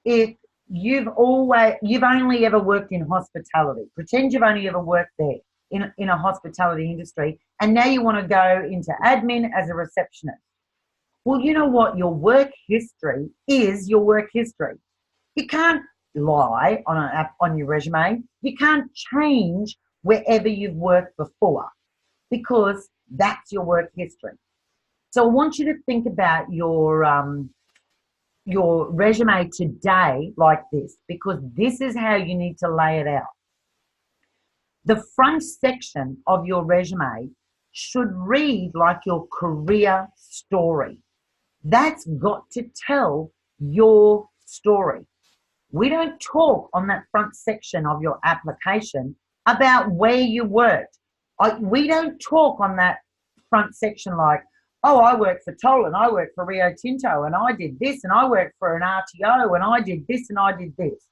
if you've only ever worked in hospitality, pretend you've only ever worked there in a hospitality industry, and now you want to go into admin as a receptionist. Well, you know what? Your work history is your work history. You can't lie on your resume. You can't change wherever you've worked before, because that's your work history. So I want you to think about your resume today like this, because this is how you need to lay it out. The front section of your resume should read like your career story. That's got to tell your story. We don't talk on that front section of your application about where you worked. We don't talk on that front section like, oh, I worked for Toll and I worked for Rio Tinto and I did this, and I worked for an RTO and I did this and I did this.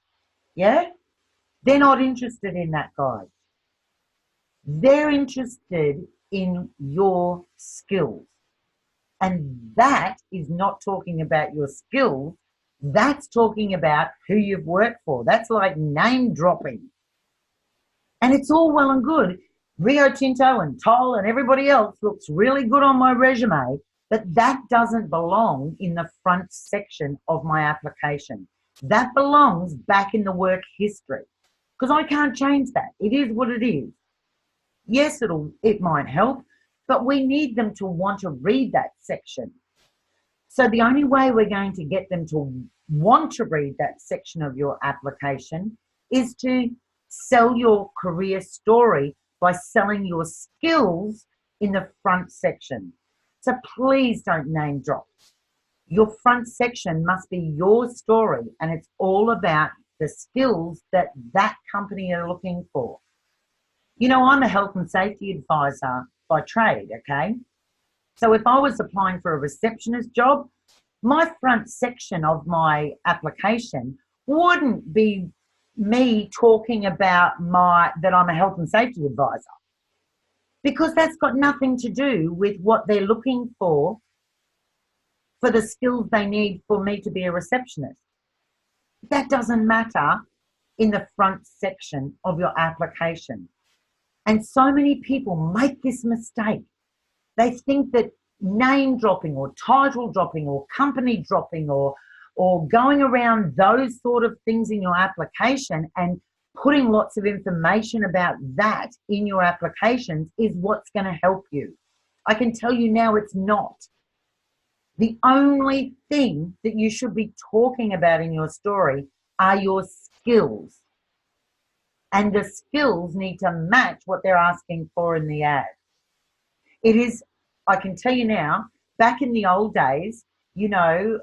Yeah? They're not interested in that, guys. They're interested in your skills. And that is not talking about your skills. That's talking about who you've worked for. That's like name dropping. And it's all well and good. Rio Tinto and Toll and everybody else looks really good on my resume, but that doesn't belong in the front section of my application. That belongs back in the work history, because I can't change that. It is what it is. Yes, it might help, but we need them to want to read that section. So the only way we're going to get them to want to read that section of your application is to sell your career story by selling your skills in the front section. So please don't name drop. Your front section must be your story, and it's all about the skills that that company are looking for. You know, I'm a health and safety advisor by trade, okay? So if I was applying for a receptionist job, my front section of my application wouldn't be me talking about that I'm a health and safety advisor, because that's got nothing to do with what they're looking for the skills they need for me to be a receptionist. That doesn't matter in the front section of your application. And so many people make this mistake. They think that name dropping or title dropping or company dropping or going around those sort of things in your application and putting lots of information about that in your applications is what's going to help you. I can tell you now it's not. The only thing that you should be talking about in your story are your skills. And the skills need to match what they're asking for in the ad. It is, I can tell you now, back in the old days, you know,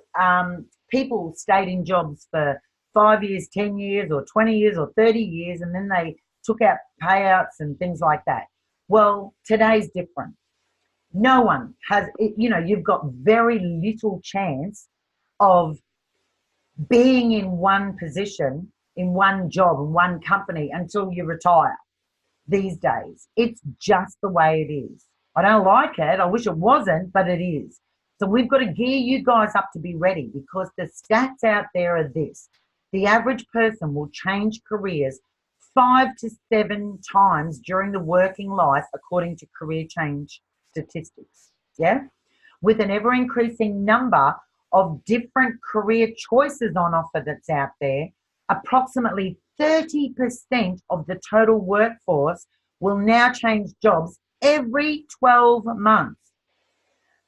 people stayed in jobs for 5 years, 10 years, or 20 years, or 30 years, and then they took out payouts and things like that. Well, today's different. No one has, you know, you've got very little chance of being in one position, in one job, in one company until you retire these days. It's just the way it is. I don't like it. I wish it wasn't, but it is. So we've got to gear you guys up to be ready, because the stats out there are this. The average person will change careers 5 to 7 times during the working life, according to career change statistics. Yeah? With an ever-increasing number of different career choices on offer that's out there, approximately 30% of the total workforce will now change jobs every 12 months.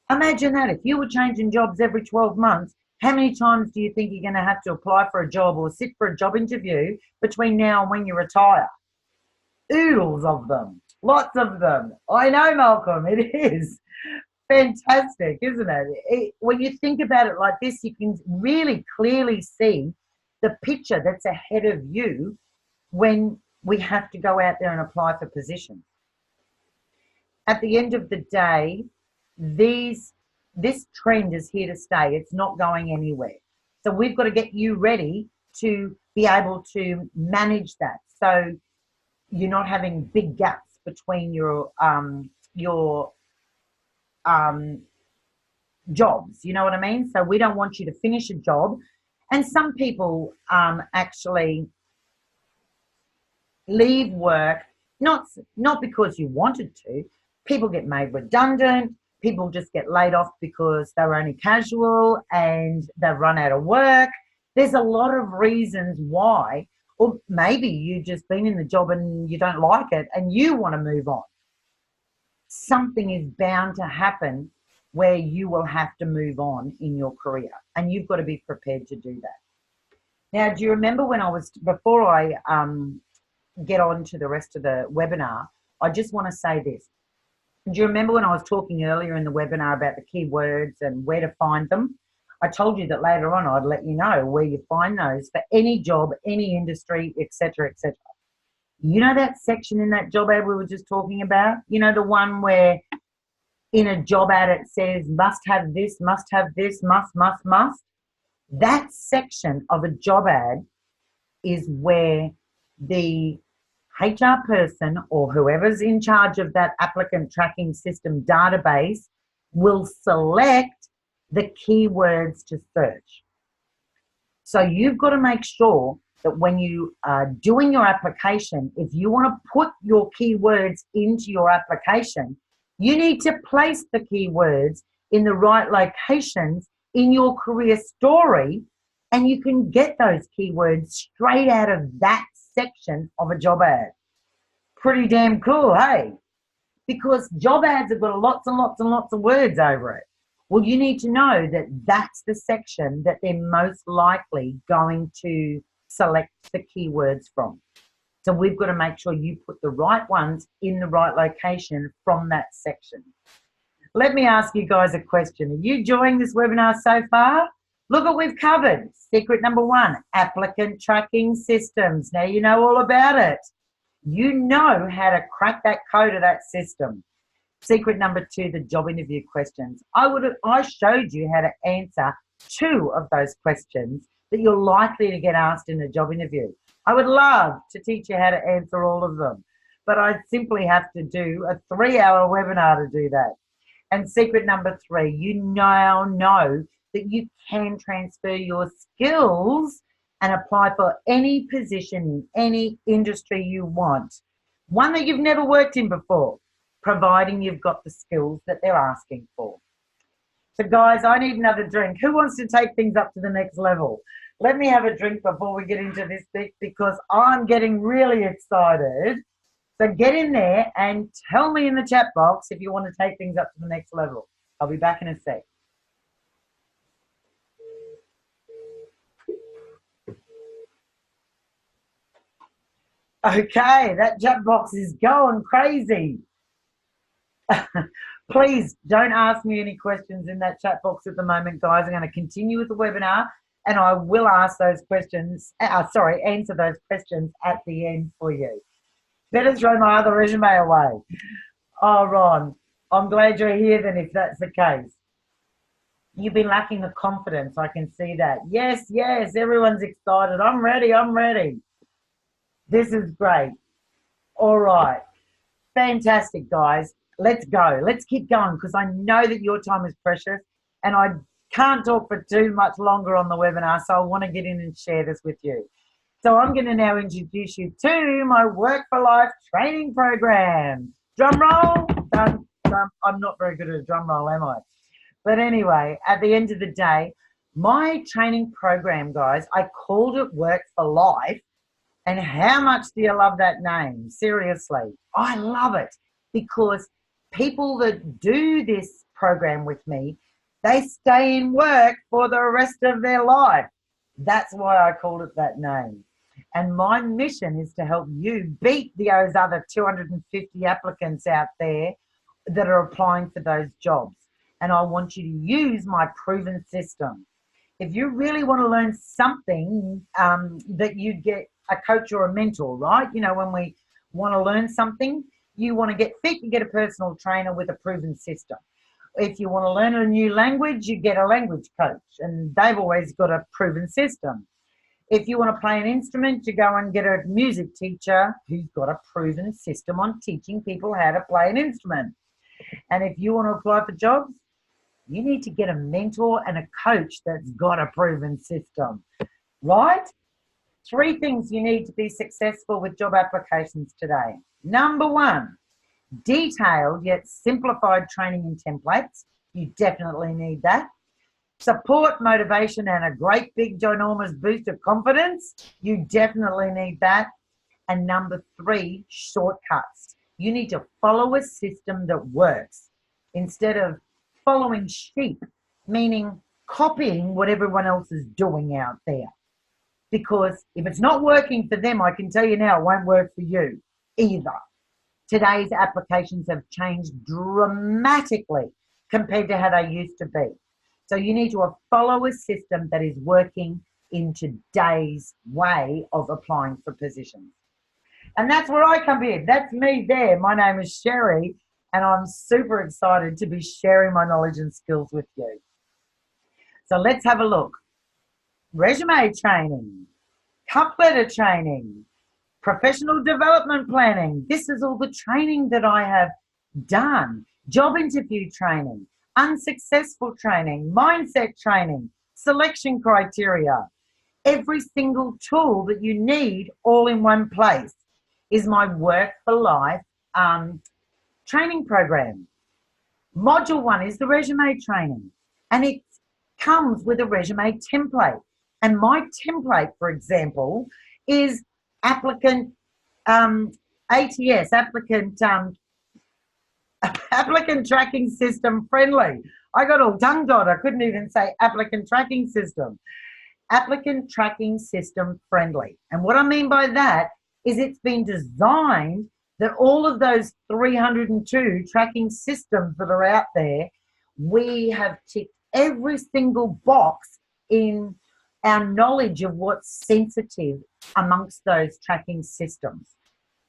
Imagine that. If you were changing jobs every 12 months, how many times do you think you're going to have to apply for a job or sit for a job interview between now and when you retire? Oodles of them. Lots of them. I know, Malcolm, it is fantastic, isn't it? When you think about it like this, you can really clearly see the picture that's ahead of you when we have to go out there and apply for positions. At the end of the day, this trend is here to stay. It's not going anywhere. So we've got to get you ready to be able to manage that. So you're not having big gaps between your jobs. You know what I mean? So we don't want you to finish a job. And some people actually leave work, not because you wanted to. People get made redundant. People just get laid off because they were only casual and they've run out of work. There's a lot of reasons why, or maybe you've just been in the job and you don't like it and you want to move on. Something is bound to happen where you will have to move on in your career, and you've got to be prepared to do that. Now, do you remember when before I get on to the rest of the webinar, I just want to say this. Do you remember when I was talking earlier in the webinar about the keywords and where to find them? I told you that later on I'd let you know where you find those for any job, any industry, etc., etc. You know that section in that job ad we were just talking about? You know, the one where in a job ad it says must have this, must, must. That section of a job ad is where the HR person or whoever's in charge of that applicant tracking system database will select the keywords to search. So you've got to make sure that when you are doing your application, if you want to put your keywords into your application, you need to place the keywords in the right locations in your career story, and you can get those keywords straight out of that section of a job ad. Pretty damn cool, hey? Because job ads have got lots and lots and lots of words over it. Well, you need to know that that's the section that they're most likely going to select the keywords from. So we've got to make sure you put the right ones in the right location from that section. Let me ask you guys a question. Are you enjoying this webinar so far? Look what we've covered. Secret number 1, applicant tracking systems. Now you know all about it. You know how to crack that code of that system. Secret number 2, the job interview questions. I showed you how to answer 2 of those questions that you're likely to get asked in a job interview. I would love to teach you how to answer all of them, but I simply have to do a 3-hour webinar to do that. And secret number 3, you now know that you can transfer your skills and apply for any position in any industry you want. One that you've never worked in before, providing you've got the skills that they're asking for. So guys, I need another drink. Who wants to take things up to the next level? Let me have a drink before we get into this bit, because I'm getting really excited. So get in there and tell me in the chat box if you want to take things up to the next level. I'll be back in a sec. Okay, that chat box is going crazy. Please don't ask me any questions in that chat box at the moment, guys. I'm going to continue with the webinar, and I will ask those questions, answer those questions at the end for you. Better throw my other resume away. Oh, Ron, I'm glad you're here then if that's the case. You've been lacking the confidence, I can see that. Yes, yes, everyone's excited. I'm ready, I'm ready. This is great. All right. Fantastic, guys. Let's go. Let's keep going, because I know that your time is precious and I can't talk for too much longer on the webinar, so I want to get in and share this with you. So I'm going to now introduce you to my Work for Life training program. Drum roll. Dun, dun. I'm not very good at a drum roll, am I? But anyway, at the end of the day, my training program, guys, I called it Work for Life. And how much do you love that name? Seriously, I love it, because people that do this program with me, they stay in work for the rest of their life. That's why I called it that name. And my mission is to help you beat those other 250 applicants out there that are applying for those jobs. And I want you to use my proven system. If you really want to learn something that you get a coach or a mentor, right? You know, when we want to learn something, you want to get fit, you get a personal trainer with a proven system. If you want to learn a new language, you get a language coach, and they've always got a proven system. If you want to play an instrument, you go and get a music teacher who's got a proven system on teaching people how to play an instrument. And if you want to apply for jobs, you need to get a mentor and a coach that's got a proven system, right? 3 things you need to be successful with job applications today. Number 1, detailed yet simplified training and templates. You definitely need that. Support, motivation, and a great big ginormous boost of confidence. You definitely need that. And number 3, shortcuts. You need to follow a system that works instead of following sheep, meaning copying what everyone else is doing out there. Because if it's not working for them, I can tell you now, it won't work for you either. Today's applications have changed dramatically compared to how they used to be. So you need to follow a system that is working in today's way of applying for positions. And that's where I come in. That's me there. My name is Sherry, and I'm super excited to be sharing my knowledge and skills with you. So let's have a look. Resume training, cover letter training, professional development planning. This is all the training that I have done. Job interview training, unsuccessful training, mindset training, selection criteria. Every single tool that you need all in one place is my Work for Life training program. Module 1 is the resume training, and it comes with a resume template. And my template, for example, is applicant ATS, applicant tracking system friendly. I got all tongue-tied. I couldn't even say applicant tracking system. Applicant tracking system friendly. And what I mean by that is it's been designed that all of those 302 tracking systems that are out there, we have ticked every single box in our knowledge of what's sensitive amongst those tracking systems.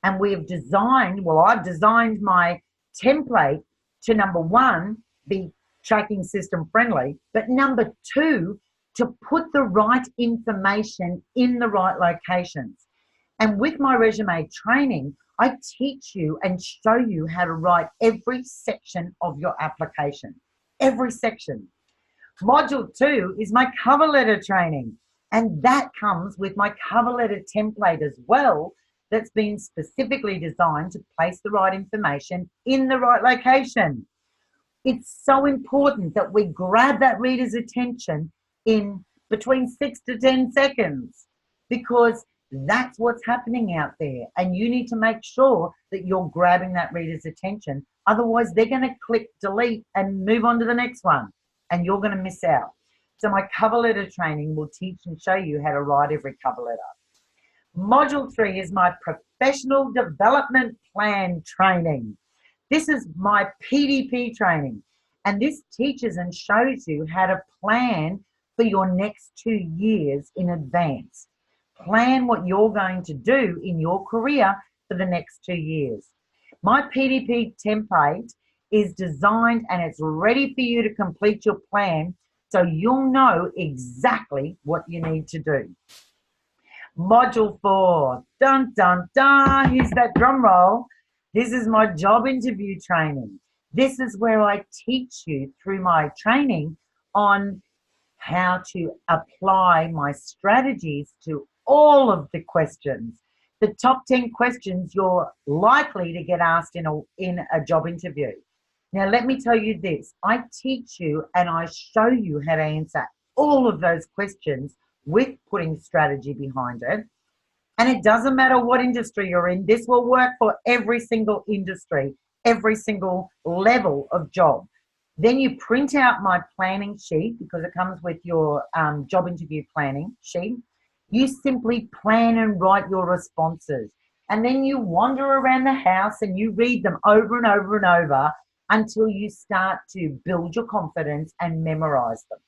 And we have designed, well, I've designed my template to, number 1, be tracking system friendly, but number 2, to put the right information in the right locations. And with my resume training, I teach you and show you how to write every section of your application, every section. Module 2 is my cover letter training, and that comes with my cover letter template as well, that's been specifically designed to place the right information in the right location. It's so important that we grab that reader's attention in between 6 to 10 seconds, because that's what's happening out there, and you need to make sure that you're grabbing that reader's attention. Otherwise, they're going to click delete and move on to the next one, and you're going to miss out. So my cover letter training will teach and show you how to write every cover letter. Module 3 is my professional development plan training. This is my PDP training, and this teaches and shows you how to plan for your next 2 years in advance. Plan what you're going to do in your career for the next 2 years. My PDP template is designed and it's ready for you to complete your plan, so you'll know exactly what you need to do. Module 4, dun, dun, dun, here's that drum roll. This is my job interview training. This is where I teach you through my training on how to apply my strategies to all of the questions. The top 10 questions you're likely to get asked in a job interview. Now, let me tell you this. I teach you and I show you how to answer all of those questions with putting strategy behind it. And it doesn't matter what industry you're in. This will work for every single industry, every single level of job. Then you print out my planning sheet, because it comes with your job interview planning sheet. You simply plan and write your responses. And then you wander around the house and you read them over and over and over until you start to build your confidence and memorize them.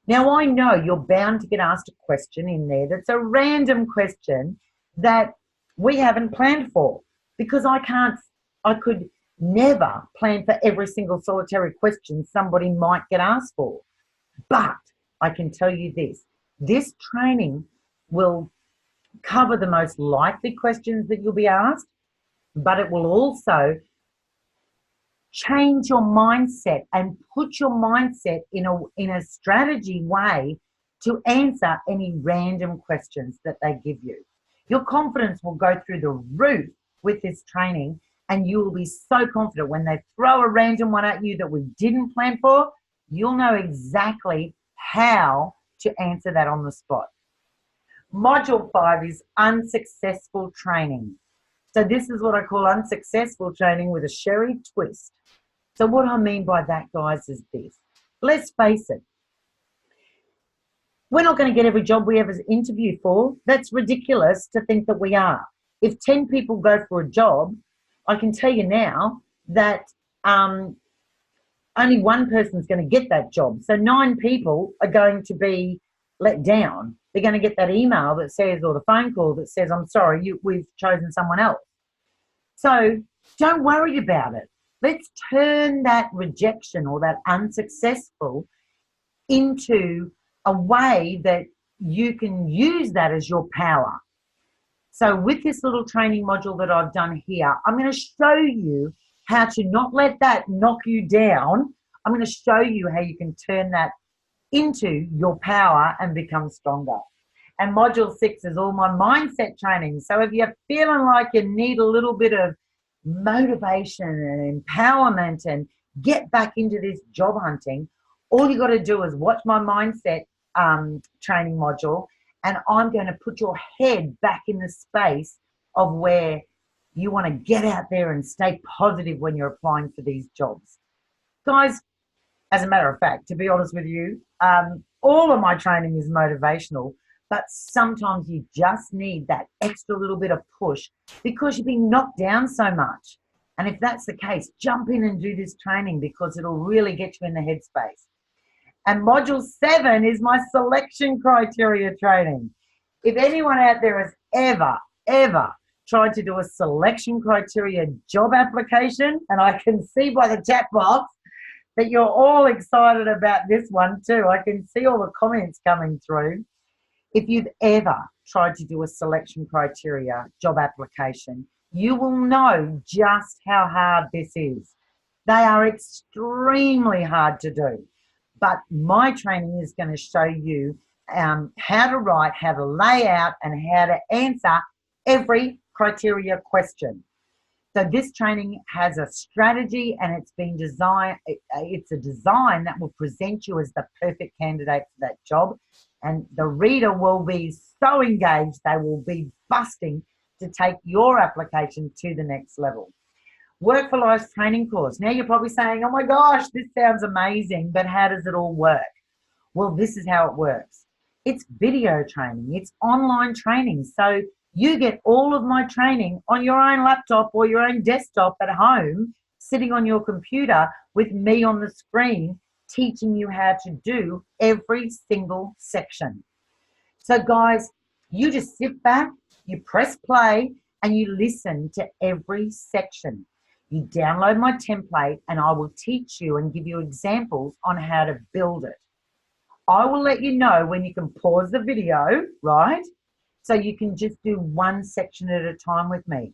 Now, I know you're bound to get asked a question in there that's a random question that we haven't planned for, because I could Never plan for every single solitary question somebody might get asked for. But I can tell you this training will cover the most likely questions that you'll be asked, but it will also change your mindset and put your mindset in a strategy way to answer any random questions that they give you. Your confidence will go through the roof with this training, and you will be so confident when they throw a random one at you that we didn't plan for, you'll know exactly how to answer that on the spot. Module 5 is unsuccessful training. So this is what I call unsuccessful training with a sherry twist. So what I mean by that, guys, is this. Let's face it. We're not going to get every job we ever interview for. That's ridiculous to think that we are. If 10 people go for a job, I can tell you now that only one person's going to get that job. So 9 people are going to be let down. They're going to get that email that says, or the phone call that says, I'm sorry, we've chosen someone else. So don't worry about it. Let's turn that rejection or that unsuccessful into a way that you can use that as your power. So with this little training module that I've done here, I'm going to show you how to not let that knock you down. I'm going to show you how you can turn that into your power and become stronger. And module 6 is all my mindset training. So if you're feeling like you need a little bit of motivation and empowerment and get back into this job hunting, all you got to do is watch my mindset training module, and I'm going to put your head back in the space of where you want to get out there and stay positive when you're applying for these jobs. Guys, as a matter of fact, to be honest with you, all of my training is motivational, but sometimes you just need that extra little bit of push because you've been knocked down so much. And if that's the case, jump in and do this training because it'll really get you in the headspace. And module 7 is my selection criteria training. If anyone out there has ever tried to do a selection criteria job application, and I can see by the chat box that you're all excited about this one too. I can see all the comments coming through. If you've ever tried to do a selection criteria job application, you will know just how hard this is. They are extremely hard to do. But my training is going to show you how to write, how to lay out, and how to answer every criteria question. So this training has a strategy, and it's been designed, it's a design that will present you as the perfect candidate for that job. And the reader will be so engaged, they will be busting to take your application to the next level. Work for Life training course. Now you're probably saying, oh my gosh, this sounds amazing, but how does it all work? Well, this is how it works. It's video training. It's online training. So you get all of my training on your own laptop or your own desktop at home, sitting on your computer with me on the screen, teaching you how to do every single section. So guys, you just sit back, you press play, and you listen to every section. You download my template, and I will teach you and give you examples on how to build it. I will let you know when you can pause the video, right? So you can just do one section at a time with me.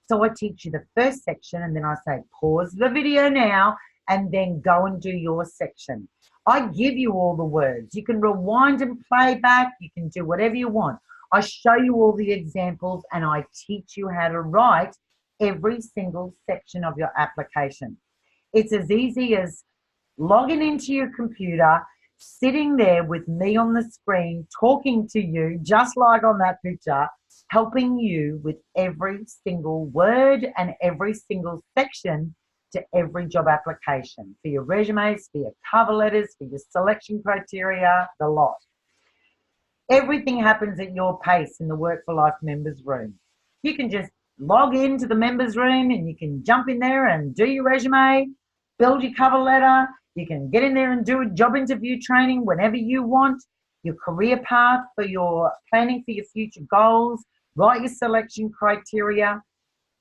So I teach you the first section, and then I say, pause the video now, and then go and do your section. I give you all the words. You can rewind and play back. You can do whatever you want. I show you all the examples, and I teach you how to write every single section of your application. It's as easy as logging into your computer, sitting there with me on the screen, talking to you, just like on that picture, helping you with every single word and every single section to every job application, for your resumes, for your cover letters, for your selection criteria, the lot. Everything happens at your pace in the Work for Life members room. You can just log into the members room and you can jump in there and do your resume, build your cover letter. You can get in there and do a job interview training whenever you want, your career path for your planning for your future goals, write your selection criteria.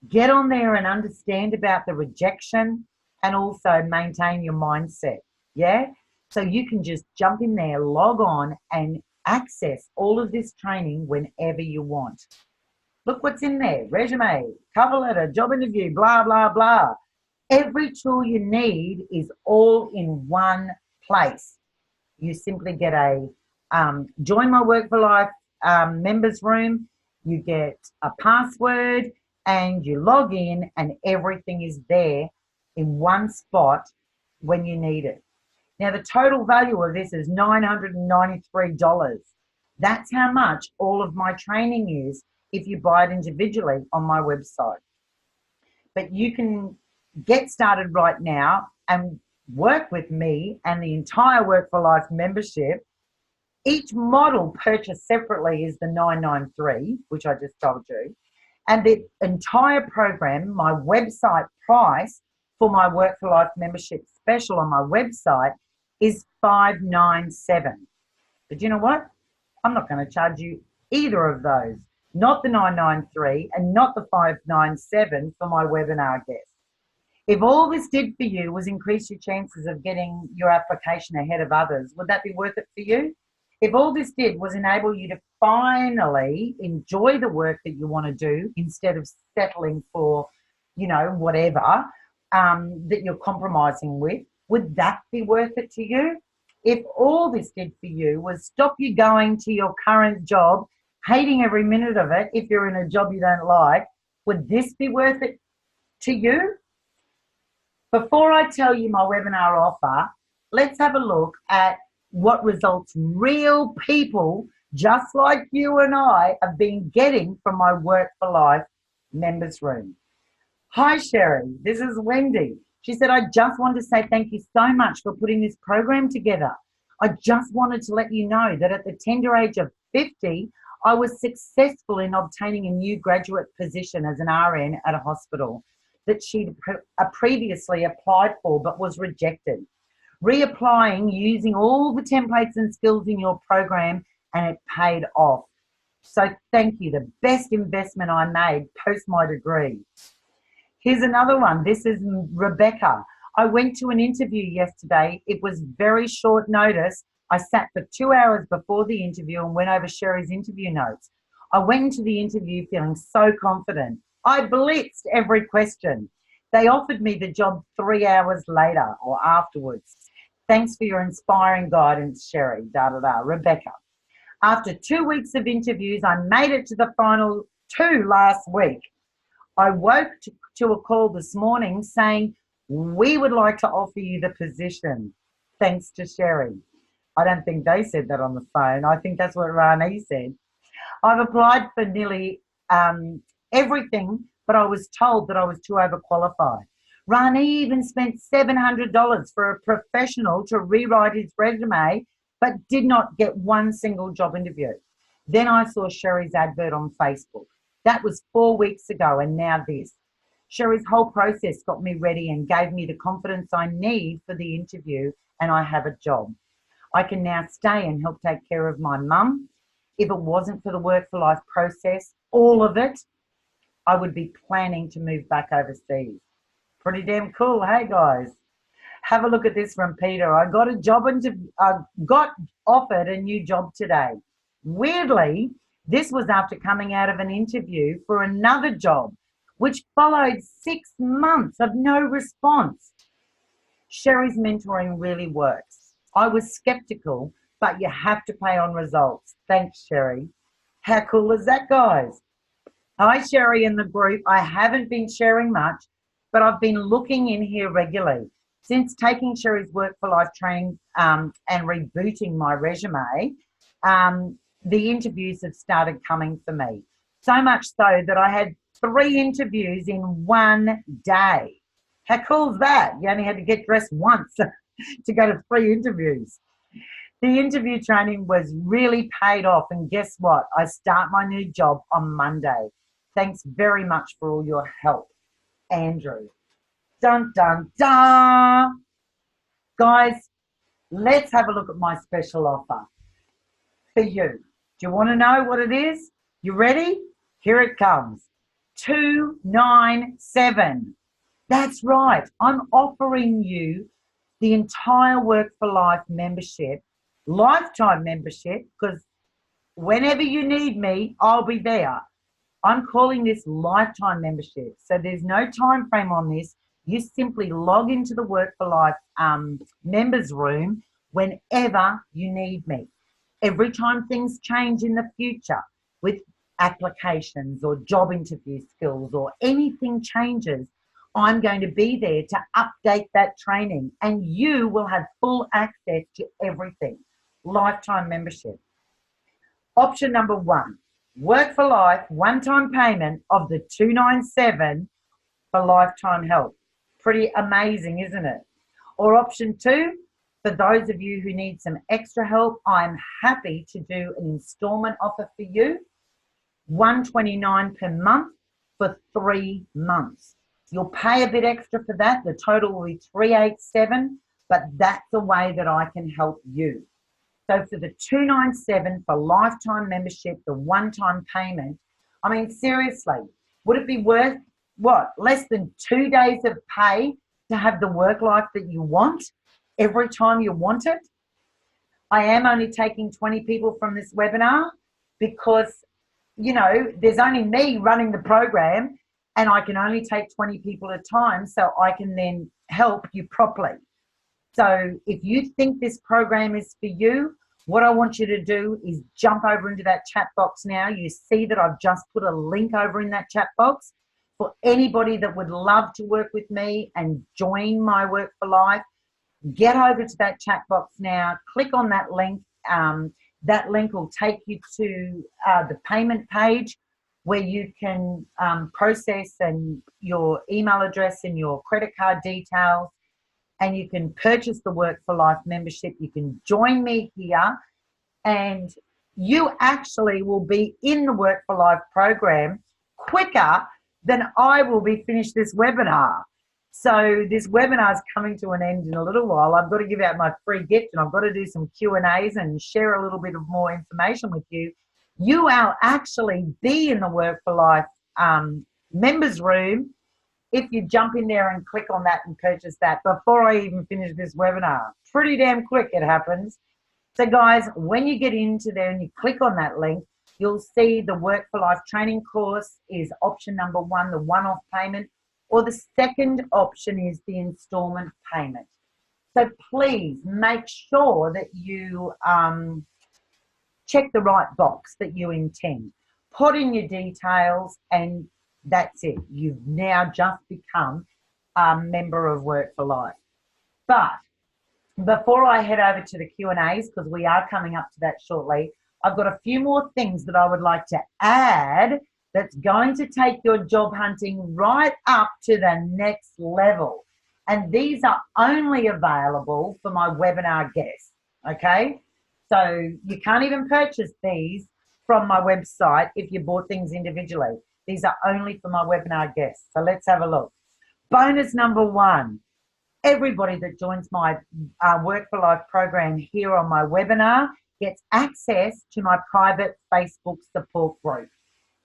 Get on there and understand about the rejection and also maintain your mindset. Yeah. So you can just jump in there, log on, and access all of this training whenever you want. Look what's in there: resume, cover letter, job interview, blah, blah, blah. Every tool you need is all in one place. You simply get a join my Work for Life members room, you get a password, and you log in, and everything is there in one spot when you need it. Now, the total value of this is $993. That's how much all of my training is if you buy it individually on my website. But you can get started right now and work with me and the entire Work for Life membership. Each model purchased separately is the $993, which I just told you. And the entire program, my website price for my Work for Life membership special on my website is $597. But you know what? I'm not going to charge you either of those. Not the $993 and not the $597 for my webinar guest. If all this did for you was increase your chances of getting your application ahead of others, would that be worth it for you? If all this did was enable you to finally enjoy the work that you want to do instead of settling for, whatever that you're compromising with, would that be worth it to you? If all this did for you was stop you going to your current job, hating every minute of it if you're in a job you don't like, would this be worth it to you? Before I tell you my webinar offer, let's have a look at what results real people just like you and I have been getting from my Work for Life members room. Hi Sherry, this is Wendy. She said, I just wanted to say thank you so much for putting this program together. I just wanted to let you know that at the tender age of 50, I was successful in obtaining a new graduate position as an RN at a hospital that she'd previously applied for but was rejected. Reapplying using all the templates and skills in your program, and it paid off. So thank you, the best investment I made post my degree. Here's another one. This is Rebecca. I went to an interview yesterday. It was very short notice. I sat for 2 hours before the interview and went over Sherry's interview notes. I went into the interview feeling so confident. I blitzed every question. They offered me the job 3 hours later or afterwards. Thanks for your inspiring guidance, Sherry, Rebecca. After 2 weeks of interviews, I made it to the final 2 last week. I woke to a call this morning saying, we would like to offer you the position. Thanks to Sherry. I don't think they said that on the phone. I think that's what Rani said. I've applied for nearly everything, but I was told that I was too overqualified. Rani even spent $700 for a professional to rewrite his resume, but did not get one single job interview. Then I saw Sherry's advert on Facebook. That was 4 weeks ago, and now this. Sherry's whole process got me ready and gave me the confidence I need for the interview, and I have a job. I can now stay and help take care of my mum. If it wasn't for the Work for Life process, all of it, I would be planning to move back overseas. Pretty damn cool, hey guys? Have a look at this from Peter. I got offered a new job today. Weirdly, this was after coming out of an interview for another job, which followed 6 months of no response. Sherry's mentoring really works. I was skeptical, but you have to pay on results. Thanks, Sherry. How cool is that, guys? Hi, Sherry in the group. I haven't been sharing much, but I've been looking in here regularly. Since taking Sherry's Work for Life training and rebooting my resume, the interviews have started coming for me. So much so that I had 3 interviews in 1 day. How cool is that? You only had to get dressed once to go to 3 interviews. The interview training was really paid off, and guess what? I start my new job on Monday. Thanks very much for all your help, Andrew. Dun, dun, dun. Guys, let's have a look at my special offer for you. Do you want to know what it is? You ready? Here it comes. 297. That's right. I'm offering you the entire Work for Life membership, lifetime membership, because whenever you need me, I'll be there. I'm calling this lifetime membership. So there's no time frame on this. You simply log into the Work for Life members room whenever you need me. Every time things change in the future with applications or job interview skills or anything changes, I'm going to be there to update that training, and you will have full access to everything. Lifetime membership. Option number one, Work for Life, one-time payment of the $297 for lifetime help. Pretty amazing, isn't it? Or option two, for those of you who need some extra help, I'm happy to do an installment offer for you, $129 per month for 3 months. You'll pay a bit extra for that. The total will be $387, but that's the way that I can help you. So for the $297 for lifetime membership, the one-time payment, I mean, seriously, would it be worth, what, less than 2 days of pay to have the work life that you want every time you want it? I am only taking 20 people from this webinar because, you know, there's only me running the program, and I can only take 20 people at a time, so I can then help you properly. So if you think this program is for you, what I want you to do is jump over into that chat box now. You see that I've just put a link over in that chat box for anybody that would love to work with me and join my Work for Life. Get over to that chat box now. Click on that link. That link will take you to the payment page where you can process and your email address and your credit card details, and you can purchase the Work for Life membership. You can join me here, and you actually will be in the Work for Life program quicker than I will be finished this webinar. So this webinar is coming to an end in a little while. I've got to give out my free gift, and I've got to do some Q&As and share a little bit of more information with you. You will actually be in the Work for Life members room if you jump in there and click on that and purchase that before I even finish this webinar. Pretty damn quick it happens. So guys, when you get into there and you click on that link, you'll see the Work for Life training course is option number one, the one-off payment, or the second option is the installment payment. So please make sure that you check the right box that you intend. Put in your details, and that's it. You've now just become a member of Work for Life. But before I head over to the Q&As, because we are coming up to that shortly, I've got a few more things that I would like to add that's going to take your job hunting right up to the next level. And these are only available for my webinar guests, okay? So you can't even purchase these from my website if you bought things individually. These are only for my webinar guests. So let's have a look. Bonus number one, everybody that joins my Work for Life program here on my webinar gets access to my private Facebook support group.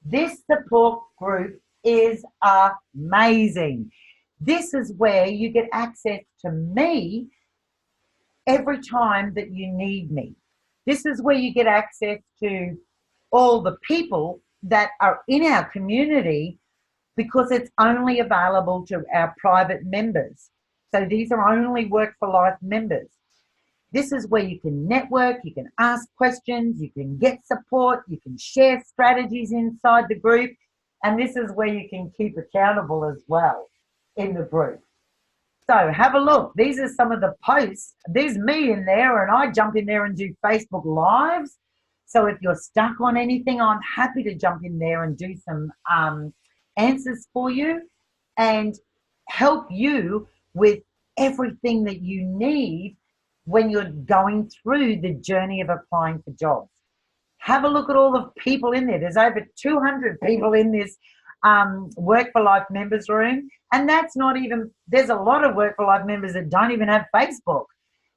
This support group is amazing. This is where you get access to me every time that you need me. This is where you get access to all the people that are in our community, because it's only available to our private members. So these are only Work for Life members. This is where you can network, you can ask questions, you can get support, you can share strategies inside the group, and this is where you can keep accountable as well in the group. So have a look. These are some of the posts. There's me in there, and I jump in there and do Facebook Lives. So if you're stuck on anything, I'm happy to jump in there and do some answers for you and help you with everything that you need when you're going through the journey of applying for jobs. Have a look at all the people in there. There's over 200 people in this Work for Life members room, and that's not even, there's a lot of Work for Life members that don't even have Facebook.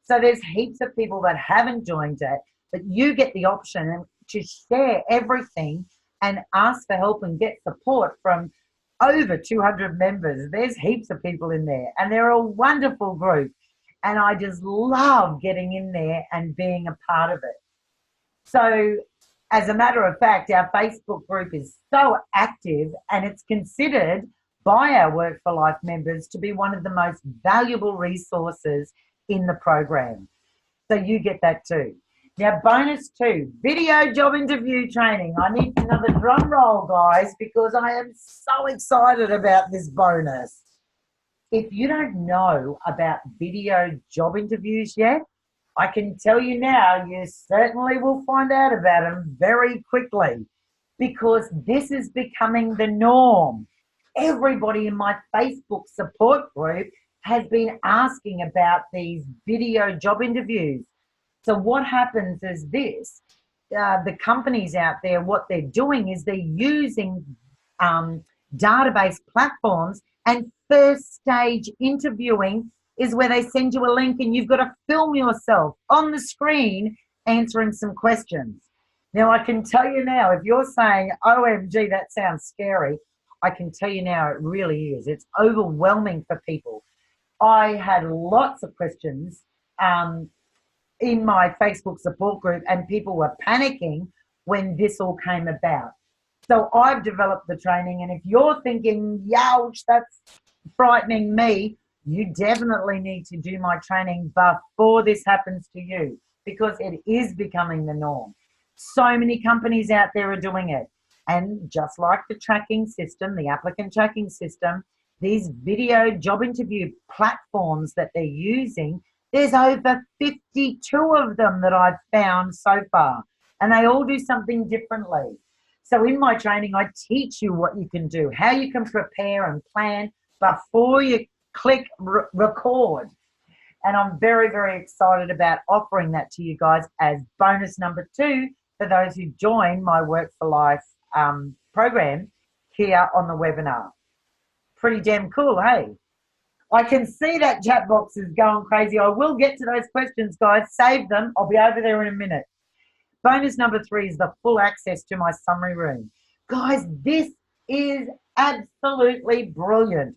So there's heaps of people that haven't joined it, but you get the option to share everything and ask for help and get support from over 200 members. There's heaps of people in there, and they're a wonderful group. And I just love getting in there and being a part of it. So, as a matter of fact, our Facebook group is so active, and it's considered by our Work for Life members to be one of the most valuable resources in the program. So you get that too. Now, bonus 2, video job interview training. I need another drum roll, guys, because I am so excited about this bonus. If you don't know about video job interviews yet, I can tell you now, you certainly will find out about them very quickly, because this is becoming the norm. Everybody in my Facebook support group has been asking about these video job interviews. So what happens is this, the companies out there, what they're doing is they're using database platforms, and first stage interviewing is where they send you a link and you've got to film yourself on the screen answering some questions. Now, I can tell you now, if you're saying, OMG, that sounds scary, I can tell you now it really is. It's overwhelming for people. I had lots of questions in my Facebook support group, and people were panicking when this all came about. So I've developed the training, and if you're thinking, youch, that's frightening me, you definitely need to do my training before this happens to you, because it is becoming the norm. So many companies out there are doing it. And just like the tracking system, the applicant tracking system, these video job interview platforms that they're using, there's over 52 of them that I've found so far, and they all do something differently. So in my training, I teach you what you can do, how you can prepare and plan before you click record. And I'm very, very excited about offering that to you guys as bonus number 2 for those who join my Work for Life program here on the webinar. Pretty damn cool, hey? I can see that chat box is going crazy. I will get to those questions, guys. Save them. I'll be over there in a minute. Bonus number 3 is the full access to my summary room. Guys, this is absolutely brilliant.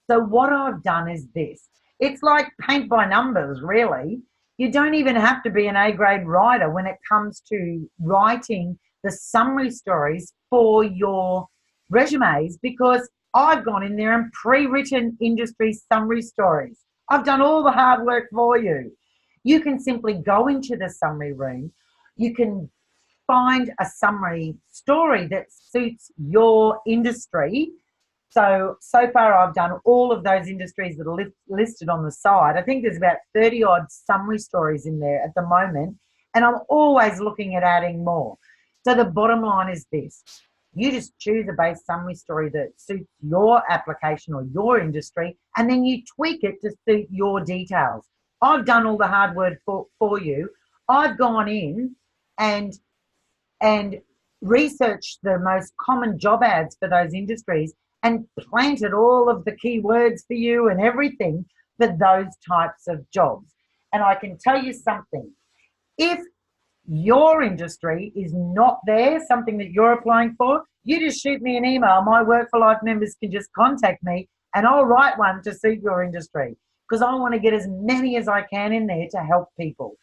So what I've done is this. It's like paint by numbers, really. You don't even have to be an A-grade writer when it comes to writing the summary stories for your resumes, because I've gone in there and pre-written industry summary stories. I've done all the hard work for you. You can simply go into the summary room. You can find a summary story that suits your industry. So far I've done all of those industries that are listed on the side. I think there's about 30 odd summary stories in there at the moment, and I'm always looking at adding more. So the bottom line is this. You just choose a base summary story that suits your application or your industry, and then you tweak it to suit your details. I've done all the hard work for you. I've gone in and researched the most common job ads for those industries and planted all of the keywords for you and everything for those types of jobs. And I can tell you something. If your industry is not there, something that you're applying for, you just shoot me an email. My Work for Life members can just contact me and I'll write one to suit your industry, because I want to get as many as I can in there to help people.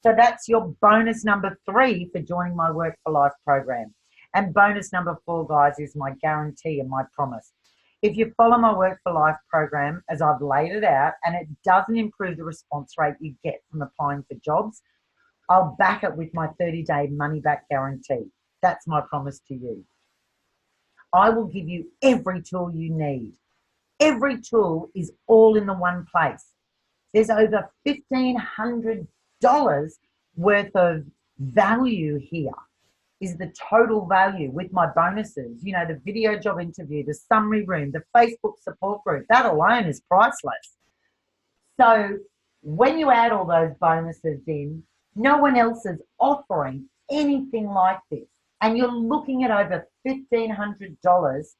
So that's your bonus number 3 for joining my Work for Life program. And bonus number 4, guys, is my guarantee and my promise. If you follow my Work for Life program as I've laid it out, and it doesn't improve the response rate you get from applying for jobs, I'll back it with my 30-day money-back guarantee. That's my promise to you. I will give you every tool you need. Every tool is all in the one place. There's over $1,500 worth of value here, is the total value with my bonuses. You know, the video job interview, the summary room, the Facebook support group. That alone is priceless. So when you add all those bonuses in, no one else is offering anything like this. And you're looking at over $1,500.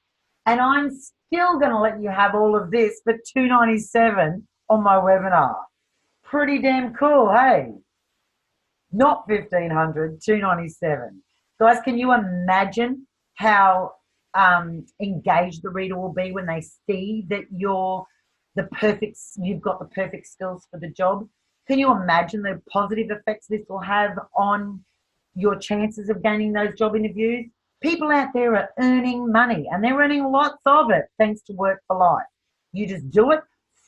And I'm still going to let you have all of this for $297 on my webinar. Pretty damn cool, hey? Not $1,500, $297. Guys, can you imagine how engaged the reader will be when they see that you've got the perfect skills for the job. Can you imagine the positive effects this will have on your chances of gaining those job interviews? People out there are earning money, and they're earning lots of it thanks to Work for Life. You just do it,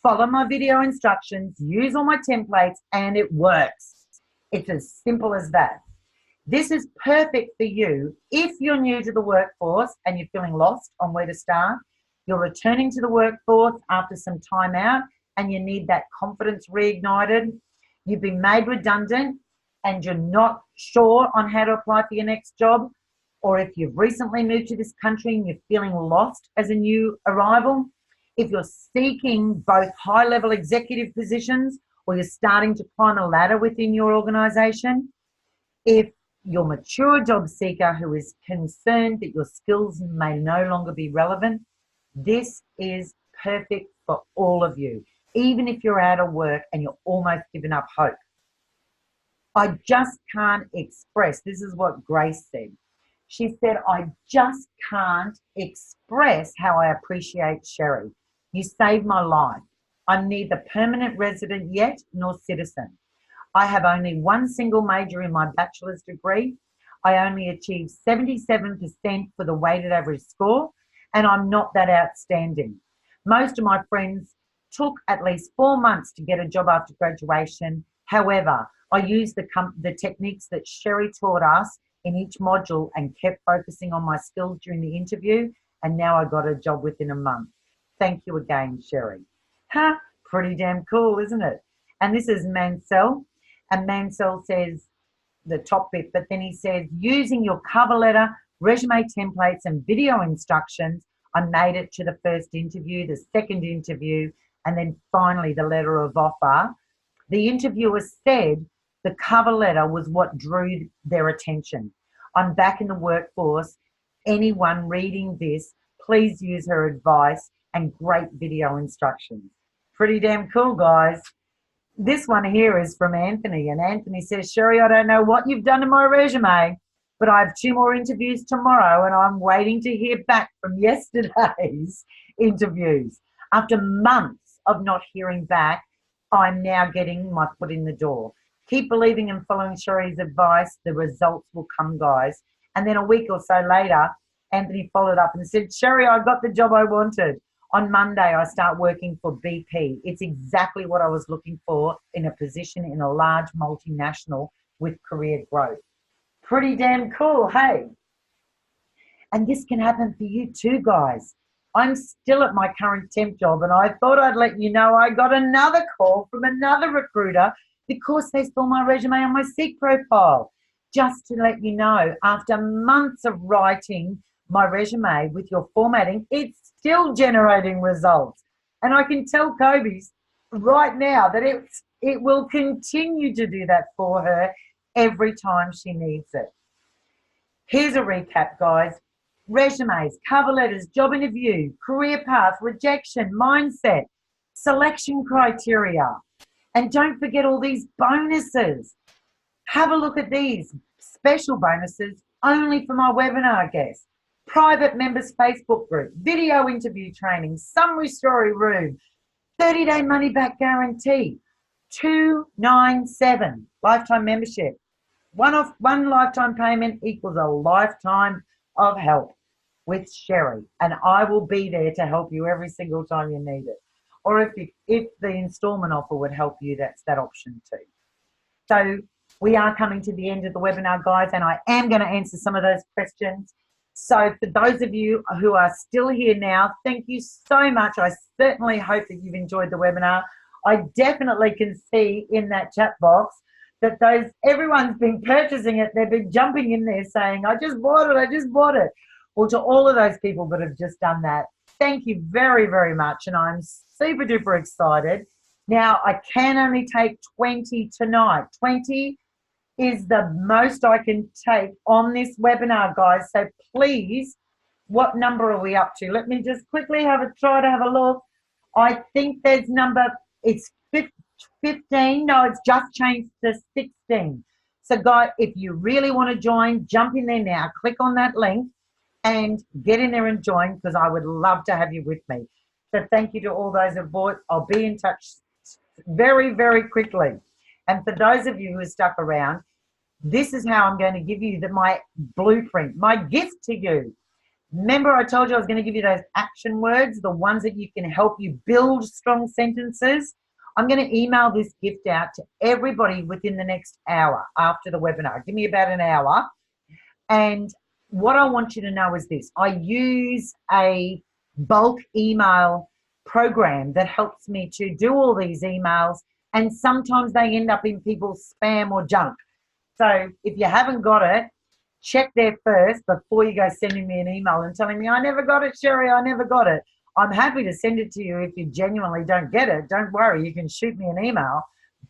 follow my video instructions, use all my templates, and it works. It's as simple as that. This is perfect for you if you're new to the workforce and you're feeling lost on where to start. You're returning to the workforce after some time out and you need that confidence reignited. You've been made redundant and you're not sure on how to apply for your next job. Or if you've recently moved to this country and you're feeling lost as a new arrival. If you're seeking both high-level executive positions or you're starting to climb a ladder within your organisation. If you're a mature job seeker who is concerned that your skills may no longer be relevant, this is perfect for all of you, even if you're out of work and you're almost given up hope. I just can't express, this is what Grace said. She said, I just can't express how I appreciate Sherry. You saved my life. I'm neither permanent resident yet nor citizen. I have only one single major in my bachelor's degree. I only achieved 77% for the weighted average score, and I'm not that outstanding. Most of my friends took at least 4 months to get a job after graduation. However, I used the techniques that Sherry taught us in each module and kept focusing on my skills during the interview, and now I got a job within a month. Thank you again, Sherry. Huh? Pretty damn cool, isn't it? And this is Mansell. And Mansell says the top bit, but then he says, using your cover letter, resume templates, and video instructions, I made it to the first interview, the second interview, and then finally the letter of offer. The interviewer said the cover letter was what drew their attention. I'm back in the workforce. Anyone reading this, please use her advice and great video instructions. Pretty damn cool, guys. This one here is from Anthony, and Anthony says, Sherry, I don't know what you've done to my resume, but I have 2 more interviews tomorrow and I'm waiting to hear back from yesterday's interviews. After months of not hearing back, I'm now getting my foot in the door. Keep believing and following Sherry's advice. The results will come, guys. And then a week or so later, Anthony followed up and said, Sherry, I got the job I wanted. On Monday, I start working for BP. It's exactly what I was looking for in a position in a large multinational with career growth. Pretty damn cool, hey? And this can happen for you too, guys. I'm still at my current temp job, and I thought I'd let you know I got another call from another recruiter because they saw my resume on my Seek profile. Just to let you know, after months of writing my resume with your formatting, it's still generating results. And I can tell Kobe right now that it will continue to do that for her every time she needs it. Here's a recap, guys. Resumes, cover letters, job interview, career path, rejection, mindset, selection criteria. And don't forget all these bonuses. Have a look at these special bonuses only for my webinar guests. Private members Facebook group, video interview training, summary story room, 30-day money back guarantee, 297 lifetime membership. One lifetime payment equals a lifetime of help with Sherry, and I will be there to help you every single time you need it. Or if the installment offer would help you, that's that option too. So we are coming to the end of the webinar, guys, and I am going to answer some of those questions. So for those of you who are still here now, thank you so much. I certainly hope that you've enjoyed the webinar. I definitely can see in that chat box that everyone's been purchasing it. They've been jumping in there saying, I just bought it, I just bought it. Well, to all of those people that have just done that, thank you very, very much. And I'm super duper excited. Now, I can only take 20 tonight. 20 is the most I can take on this webinar, guys. So please, what number are we up to? Let me just quickly try to have a look. I think there's it's 15. No, it's just changed to 16. So guys, if you really want to join, jump in there now. Click on that link. and get in there and join, because I would love to have you with me. So thank you to all those who bought. I'll be in touch very, very quickly. And for those of you who are stuck around, this is how I'm going to give you my blueprint, my gift to you. Remember, I told you I was going to give you those action words, the ones that you can help you build strong sentences. I'm going to email this gift out to everybody within the next hour after the webinar. Give me about an hour. And what I want you to know is this. I use a bulk email program that helps me to do all these emails, and sometimes they end up in people's spam or junk. So if you haven't got it, check there first before you go sending me an email and telling me, I never got it, Sherry, I never got it. I'm happy to send it to you if you genuinely don't get it. Don't worry, you can shoot me an email.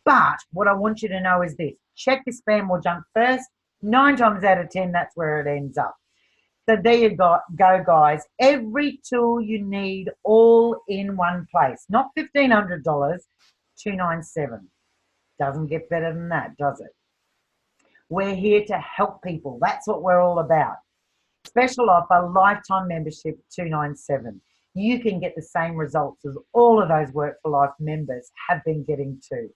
But what I want you to know is this. Check your spam or junk first. 9 times out of 10, that's where it ends up. So there you go, guys. Every tool you need all in one place. Not $1,500, $297. Doesn't get better than that, does it? We're here to help people. That's what we're all about. Special offer, lifetime membership, $297. You can get the same results as all of those Work for Life members have been getting too.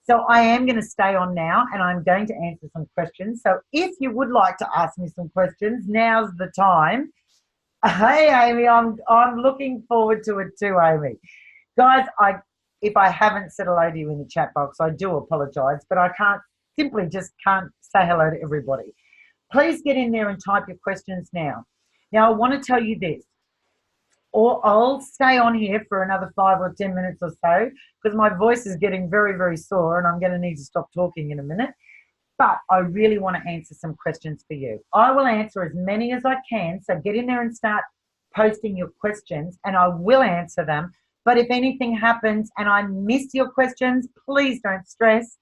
So I am going to stay on now, and I'm going to answer some questions. So if you would like to ask me some questions, now's the time. Hey, Amy, I'm looking forward to it too, Amy. Guys, if I haven't said hello to you in the chat box, I do apologise, but I simply just can't say hello to everybody. Please get in there and type your questions now. Now, I want to tell you this, or I'll stay on here for another 5 or 10 minutes or so, because my voice is getting very, very sore and I'm going to need to stop talking in a minute. But I really want to answer some questions for you. I will answer as many as I can, so get in there and start posting your questions and I will answer them. But if anything happens and I miss your questions, please don't stress.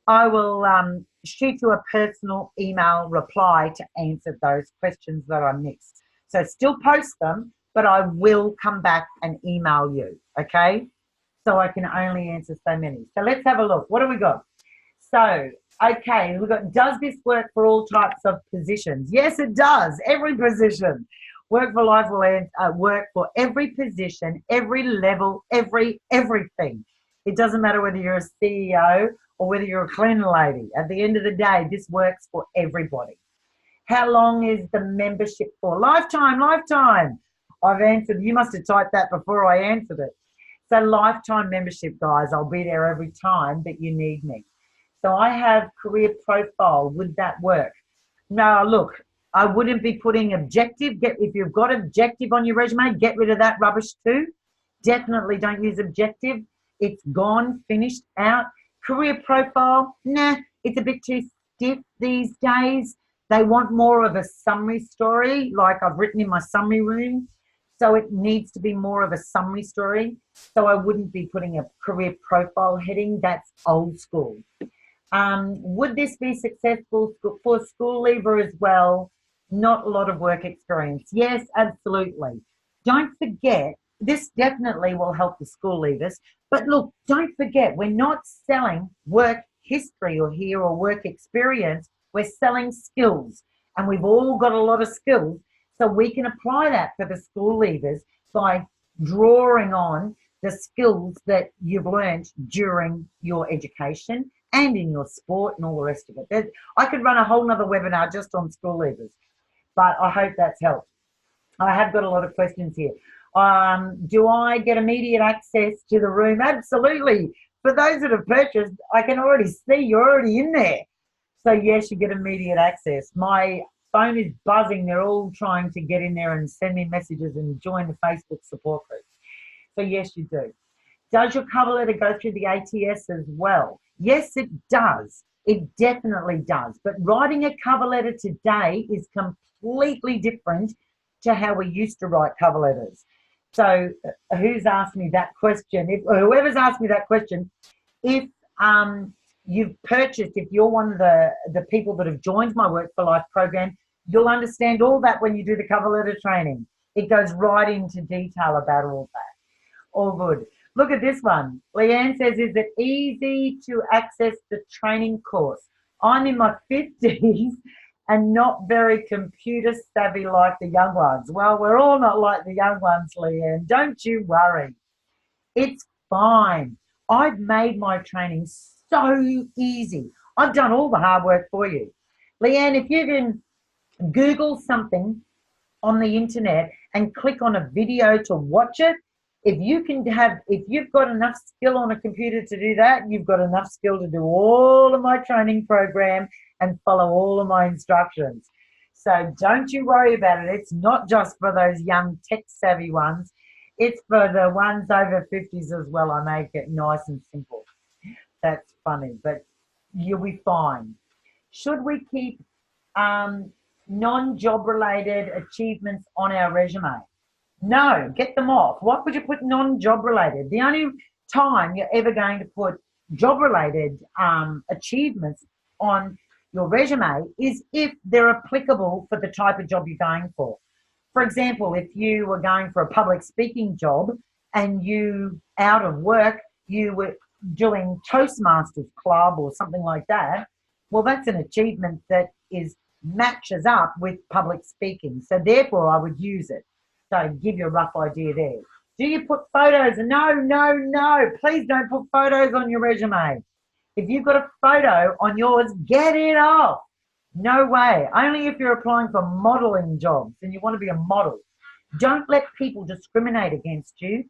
I will shoot you a personal email reply to answer those questions that I missed. So still post them, but I will come back and email you, okay? So I can only answer so many. So let's have a look. What do we got? So, okay, we've got, does this work for all types of positions? Yes, it does. Every position. Work for Life will work for every position, every level, everything. It doesn't matter whether you're a CEO or whether you're a cleaner lady. At the end of the day, this works for everybody. How long is the membership for? Lifetime, lifetime. I've answered. You must have typed that before I answered it. So lifetime membership, guys. I'll be there every time that you need me. So I have career profile. Would that work? No, look, I wouldn't be putting objective. If you've got objective on your resume, get rid of that rubbish too. Definitely don't use objective. It's gone, finished, out. Career profile, nah, it's a bit too stiff these days. They want more of a summary story, like I've written in my summary room. So it needs to be more of a summary story. So I wouldn't be putting a career profile heading. That's old school. Would this be successful for school leaver as well? Not a lot of work experience. Yes, absolutely. Don't forget, this definitely will help the school leavers. But look, don't forget, we're not selling work history or work experience. We're selling skills. And we've all got a lot of skills. So we can apply that for the school leavers by drawing on the skills that you've learned during your education and in your sport and all the rest of it. I could run a whole nother webinar just on school leavers, but I hope that's helped. I have got a lot of questions here. Do I get immediate access to the room? Absolutely. For those that have purchased, I can already see you're already in there. So yes, you get immediate access. My phone is buzzing. They're all trying to get in there and send me messages and join the Facebook support group. So yes, you do. Does your cover letter go through the ATS as well? Yes, it does. It definitely does. But writing a cover letter today is completely different to how we used to write cover letters. So who's asked me that question? Whoever's asked me that question, if you've purchased, if you're one of the people that have joined my Work for Life program, you'll understand all that when you do the cover letter training. It goes right into detail about all that. All good. Look at this one. Leanne says, is it easy to access the training course? I'm in my 50s and not very computer savvy like the young ones. Well, we're all not like the young ones, Leanne. Don't you worry. It's fine. I've made my training so easy. I've done all the hard work for you. Leanne, if you can Google something on the internet and click on a video to watch it, if you've got enough skill on a computer to do that, you've got enough skill to do all of my training program and follow all of my instructions. So don't you worry about it. It's not just for those young tech savvy ones. It's for the ones over 50s as well. I make it nice and simple. That's funny, but you'll be fine. Should we keep non-job related achievements on our resume? No, get them off. Why would you put non-job related? The only time you're ever going to put job related achievements on your resume is if they're applicable for the type of job you're going for. For example, if you were going for a public speaking job and you, out of work, you were doing Toastmasters Club or something like that, well, that's an achievement that matches up with public speaking. So therefore, I would use it. So give you a rough idea there. Do you put photos? No, no, no. Please don't put photos on your resume. If you've got a photo on yours, get it off. No way. Only if you're applying for modeling jobs and you want to be a model. Don't let people discriminate against you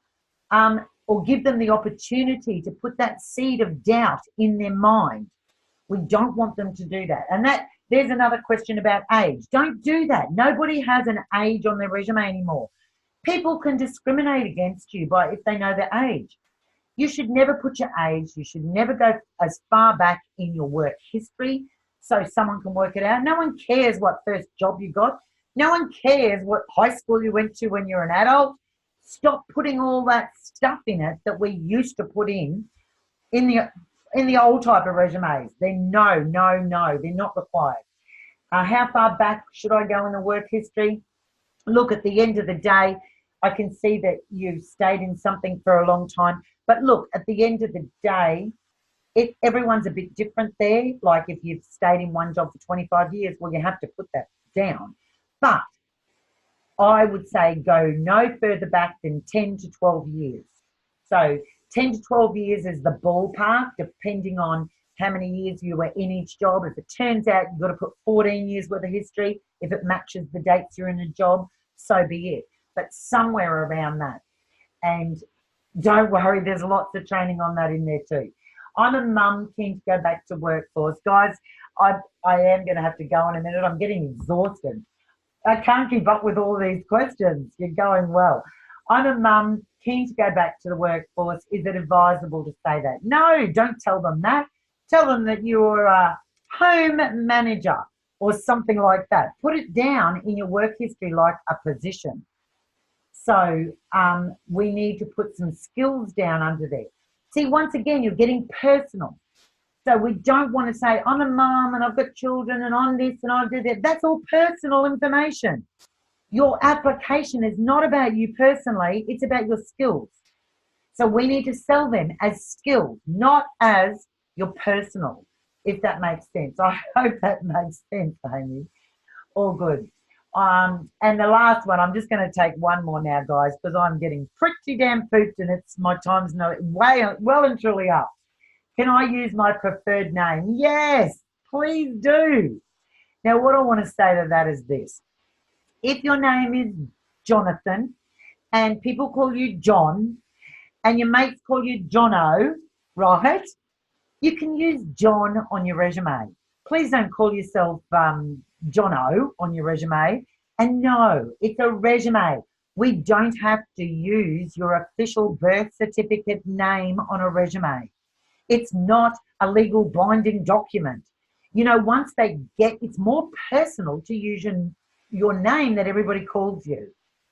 or give them the opportunity to put that seed of doubt in their mind. We don't want them to do that. And there's another question about age. Don't do that. Nobody has an age on their resume anymore. People can discriminate against you if they know their age. You should never put your age. You should never go as far back in your work history so someone can work it out. No one cares what first job you got. No one cares what high school you went to when you're an adult. Stop putting all that stuff in it that we used to put in the old type of resumes. They're no, they're not required. How far back should I go in the work history? Look, at the end of the day, I can see that you've stayed in something for a long time. But look, at the end of the day, everyone's a bit different there. Like if you've stayed in one job for 25 years, well, you have to put that down. But I would say go no further back than 10 to 12 years. So 10 to 12 years is the ballpark, depending on how many years you were in each job. If it turns out you've got to put 14 years worth of history, if it matches the dates you're in a job, so be it. But somewhere around that. And don't worry, there's lots of training on that in there too. I'm a mum keen to go back to workforce. Guys, I am going to have to go in a minute. I'm getting exhausted. I can't keep up with all these questions. You're going well. I'm a mum keen to go back to the workforce. Is it advisable to say that? No, don't tell them that. Tell them that you're a home manager or something like that. Put it down in your work history like a position. So we need to put some skills down under there. See, once again, you're getting personal. So we don't want to say, I'm a mum and I've got children and I'm this and I do that. That's all personal information. Your application is not about you personally. It's about your skills. So we need to sell them as skills, not as your personal, if that makes sense. I hope that makes sense, Amy. All good. And the last one, I'm just going to take one more now, guys, because I'm getting pretty damn pooped and my time's well and truly up. Can I use my preferred name? Yes, please do. Now, what I want to say to that is this. If your name is Jonathan and people call you John and your mates call you Jono, right? You can use John on your resume. Please don't call yourself Jono on your resume. And no, it's a resume. We don't have to use your official birth certificate name on a resume. It's not a legal binding document. You know, once it's more personal to use your name that everybody calls you.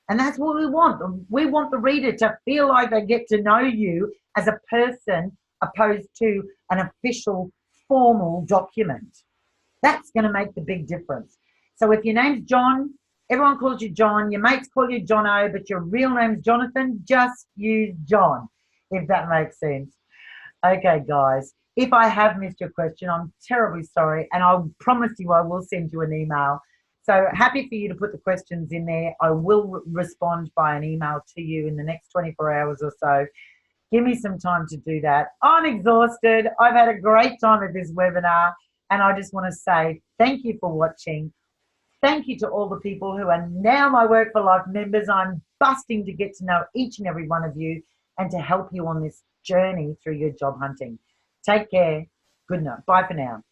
And that's what we want. We want the reader to feel like they get to know you as a person opposed to an official formal document. That's going to make the big difference. So if your name's John, everyone calls you John, your mates call you Jono, but your real name's Jonathan, just use John, if that makes sense. Okay, guys, If I have missed your question, I'm terribly sorry, and I promise you I will send you an email. So happy for you to put the questions in there. I will respond by an email to you in the next 24 hours or so. Give me some time to do that. I'm exhausted. I've had a great time at this webinar, and I just want to say thank you for watching. Thank you to all the people who are now my Work for Life members. I'm busting to get to know each and every one of you and to help you on this journey through your job hunting. Take care. Good night. Bye for now.